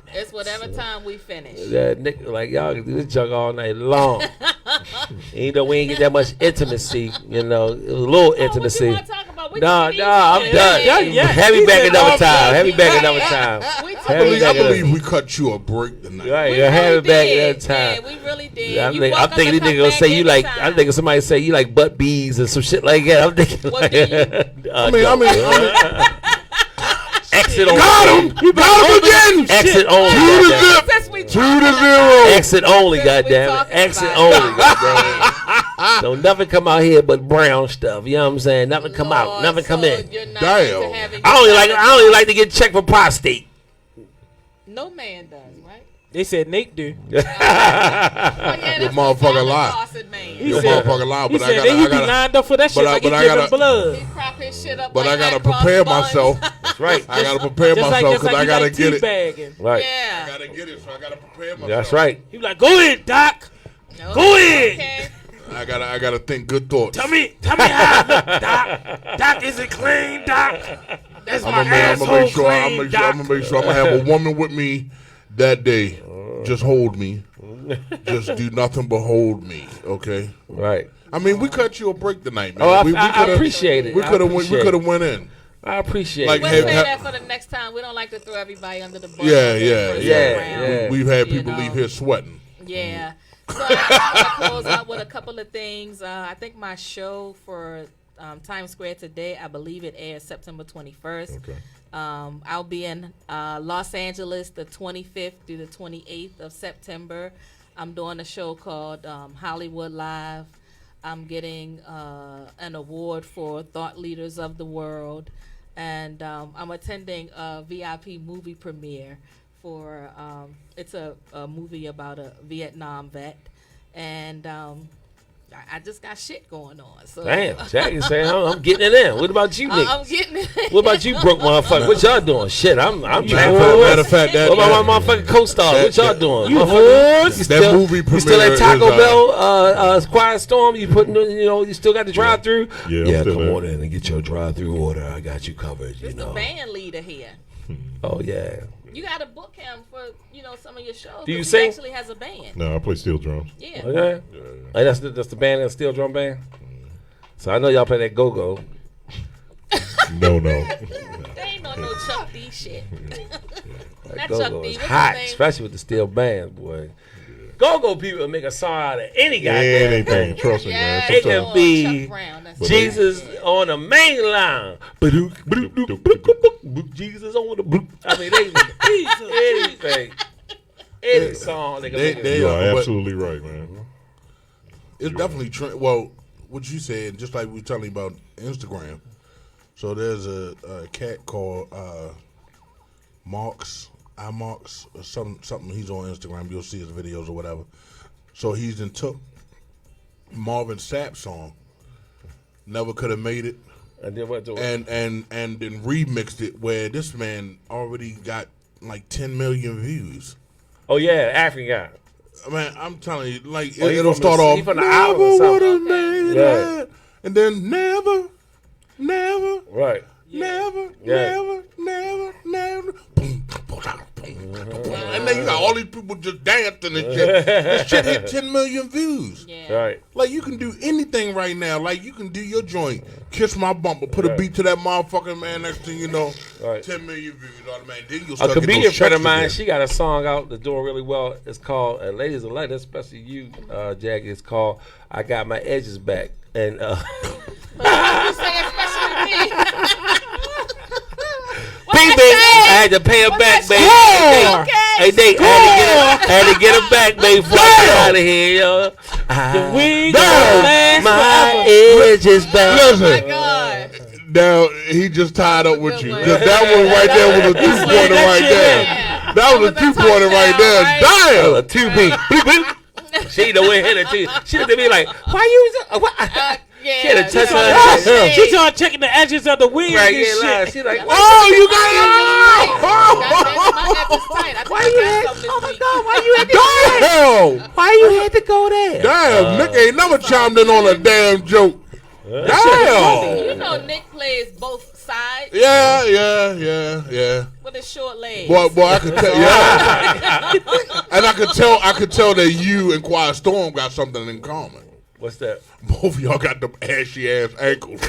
S1: minutes."
S3: It's whatever time we finish.
S1: Yeah, Nick, like y'all can do this junk all night long. You know, we ain't get that much intimacy. You know, it was a little intimacy.
S3: What you want to talk about? We
S1: No,
S3: can
S1: no,
S3: eat
S1: I'm
S3: it.
S1: done.
S5: Yeah.
S1: Have me
S5: He
S1: back
S5: said
S1: another
S5: all
S1: time. Have me back
S3: Yeah.
S1: another time.
S3: We took
S1: Have
S6: I
S1: me
S6: believe,
S1: back
S6: I
S1: another-
S6: believe we cut you a break tonight.
S1: Right,
S3: We
S1: you have
S3: really
S1: it back
S3: did.
S1: that time.
S3: Yeah, we really did.
S1: Yeah,
S3: You
S1: I'm
S3: welcome
S1: thinking
S3: to
S1: these niggas
S3: come
S1: gonna
S3: back
S1: say you like.
S3: anytime.
S1: I'm thinking somebody say you like butt bees and some shit like that. I'm thinking.
S3: What
S1: Like,
S3: do you?
S1: exit only.
S6: Got him! Got him again!
S1: Exit only.
S6: To the
S1: goddamn.
S6: zip!
S3: Since we
S6: 2
S3: talking
S6: to
S3: about
S6: 0.
S1: Exit only,
S3: Since we
S1: goddamn it.
S3: talking
S1: Exit
S3: about
S1: only, goddamn. Don't nothing come out here but brown stuff. You know what I'm saying? Nothing come out.
S3: Lord,
S1: Nothing come
S3: so
S1: in.
S3: you're not
S6: Damn.
S3: into having
S1: I only like to get checked for prostate.
S3: No man does, right?
S5: They said Nate do.
S3: Oh, yeah, that's what
S6: motherfucker
S3: Simon
S6: lie.
S3: Dawson, man.
S5: He
S6: Your
S5: said-
S6: motherfucker lie,
S5: He
S6: but
S5: said
S6: I
S5: they
S6: gotta,
S5: used to be lined up for that shit
S6: but I-
S5: like he
S6: but I
S5: giving
S6: gotta-
S5: blood.
S3: He prop his shit up
S6: but
S3: like
S6: I gotta
S3: hot cross
S6: prepare
S3: buns.
S6: myself.
S1: That's right.
S6: I gotta prepare
S5: Just
S6: myself
S5: like
S6: because I
S5: you
S6: gotta
S5: like
S6: get it.
S5: teabagging.
S1: Right.
S6: I
S3: Yeah.
S6: gotta get it, so I gotta prepare myself.
S1: That's right.
S5: He be like, go ahead, Doc.
S3: Okay.
S5: Go ahead.
S3: Okay.
S6: I gotta think good thoughts.
S5: Tell me how I look, Doc. Doc, is it clean, Doc? That's my
S6: I'm gonna
S5: asshole
S6: make sure.
S5: clean,
S6: I'm
S5: Doc.
S6: gonna make sure I'm gonna have a woman with me that day. Just hold me. Just do nothing but hold me. Okay.
S1: Right.
S6: I mean, we cut you a break tonight, man.
S1: Oh, I
S6: coulda-
S1: appreciate it.
S6: We
S1: I
S6: could have
S1: appreciate
S6: went. We
S1: it.
S6: could have went in.
S1: I appreciate
S6: Like,
S1: it.
S3: We'll
S6: Have-
S3: say
S6: have-
S3: that for the next time. We don't like to throw everybody under the bus.
S6: Yeah,
S3: on the
S6: yeah,
S3: first
S1: yeah.
S3: round.
S1: Yeah.
S6: We've had
S3: You
S6: people
S3: know.
S6: leave here sweating.
S3: Yeah. So I just want to close out with a couple of things. I think my show for Times Square today, I believe it airs September 21st.
S4: Okay.
S3: I'll be in Los Angeles the 25th through the 28th of September. I'm doing a show called Hollywood Live. I'm getting an award for Thought Leaders of the World. And I'm attending a VIP movie premiere for, it's a movie about a Vietnam vet. And I just got shit going on. So
S1: Damn, Jackie saying I'm getting it in. What about you,
S3: I'm
S1: niggas?
S3: getting it.
S1: What about you, broke motherfucker? What y'all doing? Shit, I'm
S6: Matter of fact,
S1: What about my motherfucking co-star? What y'all doing?
S5: You
S1: Motherfucker?
S5: whores.
S1: You
S6: That
S1: still,
S6: movie
S1: you still
S6: premiere
S1: at Taco
S6: is,
S1: Bell, Quiet Storm? You putting, you still got the drive-through?
S4: Yeah, I'm
S1: Yeah,
S4: still
S1: come
S4: there.
S1: on in and get your drive-through order. I got you covered. You
S3: It's the
S1: know.
S3: band leader here.
S1: Oh yeah.
S3: You got to book him for some of your shows.
S1: Do you
S3: 'cause
S1: sing?
S3: He actually has a band.
S4: No, I play steel drums.
S3: Yeah.
S1: Okay. Hey, that's the band, that steel drum band. So I know y'all play that go-go.
S4: No.
S3: They ain't no Chuck D shit.
S1: That
S3: Not
S1: go-go
S3: Chuck D.
S1: is
S3: What's
S1: hot,
S3: his name?
S1: especially with the steel band, boy. Go-go people make a song out of any goddamn
S4: Anything,
S1: thing.
S4: trust me,
S3: Yeah,
S4: man.
S1: It
S4: Sometimes-
S1: can be
S3: Chuck Brown. That's
S1: Jesus
S3: it.
S1: on the main line. Jesus on the bloop. I mean, they anything. Any song they can make it.
S4: You are absolutely right, man.
S6: It's definitely well, what you said, just like we were telling you about Instagram. So there's a cat called Marks, or something. He's on Instagram. You'll see his videos or whatever. So he's took Marvin Sapp's song, Never Could Have Made It,
S1: and then what?
S6: And then remixed it where this man already got like 10 million views.
S1: Oh yeah, African guy.
S6: Man, I'm telling you, like
S1: it'll
S6: start off.
S1: From the album or something.
S6: Made that. And then never.
S1: Right.
S6: Never. Boom, and then you got all these people just dancing and shit. This shit hit 10 million views.
S3: Yeah.
S1: Right.
S6: Like, you can do anything right now. Like, you can do your joint, Kiss My Bumper, put a beat to that motherfucking man. Next thing you know, 10 million views automatic. Then you'll start
S1: a comedian friend of mine,
S6: again.
S1: she got a song out that's doing really well. It's called, ladies and ladies, especially you, Jackie, it's called I Got My Edges Back. And
S3: you say especially me.
S1: baby, I had to pay her back, baby. Hey, I had to get her back, baby, before I get out of here, yo.
S5: We
S1: my edges back.
S3: Oh my God.
S6: Now, he just tied up with you. That one right there was a 2-pointer right there. That was a 2-pointer right there. Damn!
S1: A 2-beat. She the way hit it too. She looked at me like, why you? She had to touch her.
S5: She started checking the edges of the wig
S1: Right,
S5: and shit.
S1: She's like,
S6: Oh, you got it!
S3: Why you had to go there?
S6: Damn, Nick ain't never chimed in on a damn joke. Damn!
S3: You know Nick plays both sides.
S6: Yeah.
S3: With his short legs.
S6: Boy, I could tell. Yeah, and I could tell that you and Quiet Storm got something in common.
S1: What's that?
S6: Both of y'all got them ashy ass ankles.
S3: He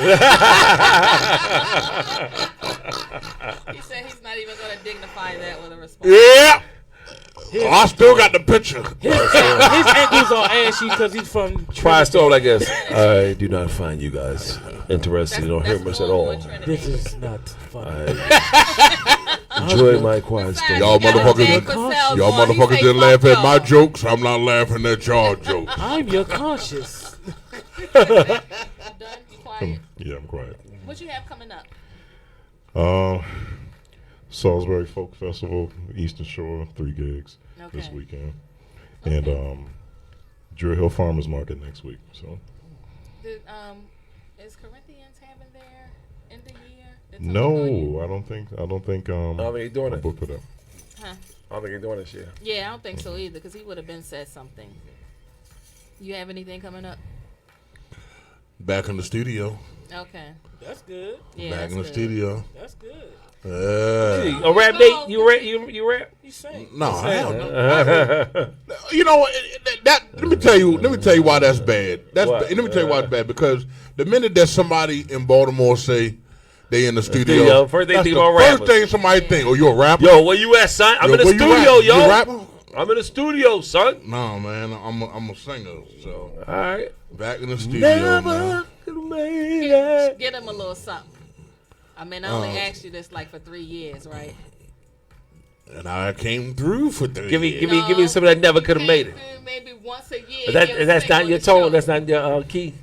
S3: said he's not even going to dignify that with a response.
S6: Yeah. I still got the picture.
S5: His ankles are ashy because he's from
S1: Quiet Storm like this. I do not find you guys interested or hear much at all.
S5: This is not funny.
S1: Enjoy my Quiet Storm.
S6: Y'all motherfuckers didn't laugh at my jokes. I'm not laughing at y'all jokes.
S5: I'm your conscious.
S3: You done? You quiet?
S4: Yeah, I'm quiet.
S3: What you have coming up?
S4: Salisbury Folk Festival, Eastern Shore, 3 gigs this weekend, and Druid Hill Farmers Market next week. So,
S3: is Corinthians having their end of year?
S4: No, I don't think.
S1: I don't think he's doing it.
S4: Booked it up.
S3: Huh?
S1: I don't think he's doing this year.
S3: Yeah, I don't think so either, because he would have been said something. You have anything coming up?
S6: Back in the studio.
S3: Okay.
S5: That's good.
S3: Yeah,
S6: Back
S3: that's
S6: in the
S3: good.
S6: studio.
S5: That's good.
S1: A rap date? You rap? You rap?
S5: You sing.
S6: No, hell no. You know that. Let me tell you why that's bad. Let me tell you why it's bad, because the minute that somebody in Baltimore say they in the studio,
S1: first thing
S6: that's
S1: think
S6: the
S1: about
S6: first
S1: rappers.
S6: thing somebody think. Oh, you a rapper?
S1: Yo, where you at, son? I'm in the
S6: where you
S1: studio,
S6: rap?
S1: yo.
S6: You a rapper?
S1: I'm in the studio, son.
S6: No, man, I'm a singer. So
S1: All right.
S6: back in the studio, man.
S3: Get him a little something. I mean, I only asked you this like for 3 years, right?
S6: And I came through for 3
S1: Give
S6: years.
S1: me some that never could have made it.
S3: Maybe once a year.
S1: But that's not your tone. That's not your key.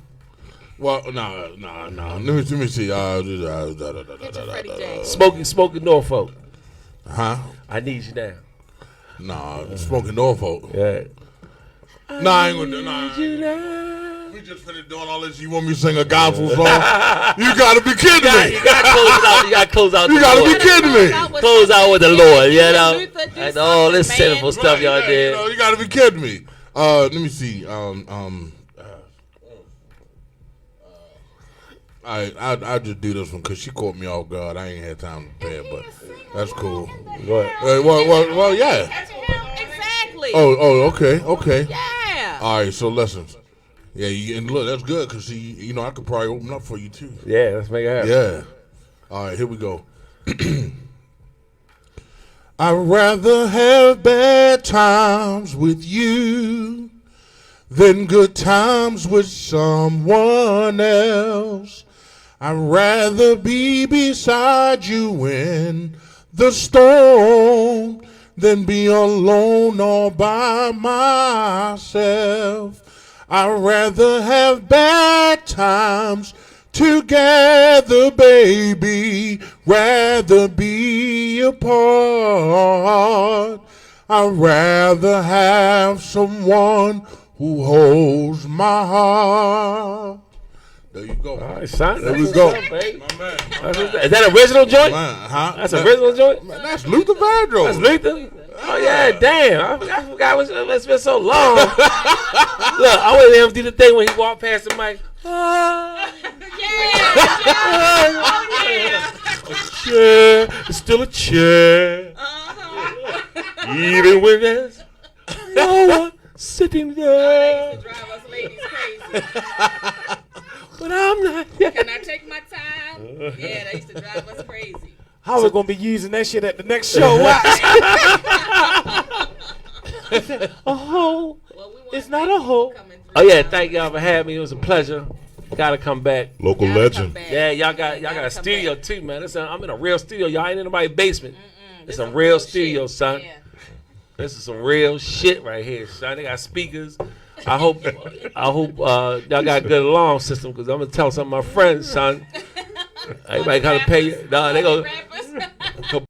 S6: Well, no. Let me see.
S3: Get your Freddie J.
S1: Smoking Norfolk.
S6: Huh?
S1: I need you now.
S6: Nah, smoking Norfolk.
S1: Yeah.
S6: Nah, I ain't gonna do nah. We just finished doing all this. You want me to sing a gospel song? You gotta be kidding me.
S1: You gotta close it out. You gotta close out.
S6: You gotta be kidding me.
S1: Close out with the Lord, you know. And all this sinful stuff y'all did.
S6: You gotta be kidding me. Let me see. I just do this one because she caught me off guard. I ain't had time to prepare, but that's cool.
S1: What?
S6: Well, yeah.
S3: Exactly.
S6: Oh, okay.
S3: Yeah.
S6: All right, so lessons. Yeah, and look, that's good because I could probably open up for you too.
S1: Yeah, let's make it happen.
S6: Yeah. All right, here we go. I'd rather have bad times with you than good times with someone else. I'd rather be beside you in the storm than be alone all by myself. I'd rather have bad times together, baby, rather be apart. I'd rather have someone who holds my heart. There you go.
S1: All right, son.
S6: There we go.
S1: Is that original joint?
S6: Huh?
S1: That's original joint?
S6: Man, that's Luther Vandross.
S1: That's Luther? Oh, yeah, damn. I forgot it's been so long. Look, I waited for him to do the thing when he walked past the mic. A chair, it's still a chair. Even when there's no one sitting there.
S3: They used to drive us ladies crazy.
S1: But I'm not.
S3: Can I take my time? Yeah, they used to drive us crazy.
S5: How we gonna be using that shit at the next show? Watch. A hole.
S3: Well, we want
S5: It's not a hole.
S3: coming through.
S1: Oh yeah, thank y'all for having me. It was a pleasure. Gotta come back.
S4: Local
S3: Gotta
S4: legend.
S3: come back.
S1: Yeah, y'all got
S3: Gotta
S1: a
S3: come
S1: studio
S3: back.
S1: too, man. I'm in a real studio. Y'all ain't in nobody's basement.
S3: This
S1: It's a
S3: some
S1: real
S3: shit.
S1: studio, son.
S3: Yeah.
S1: This is some real shit right here, son. They got speakers. I hope y'all got a good alarm system because I'm gonna tell some of my friends, son. Everybody gotta pay you. Nah, they go.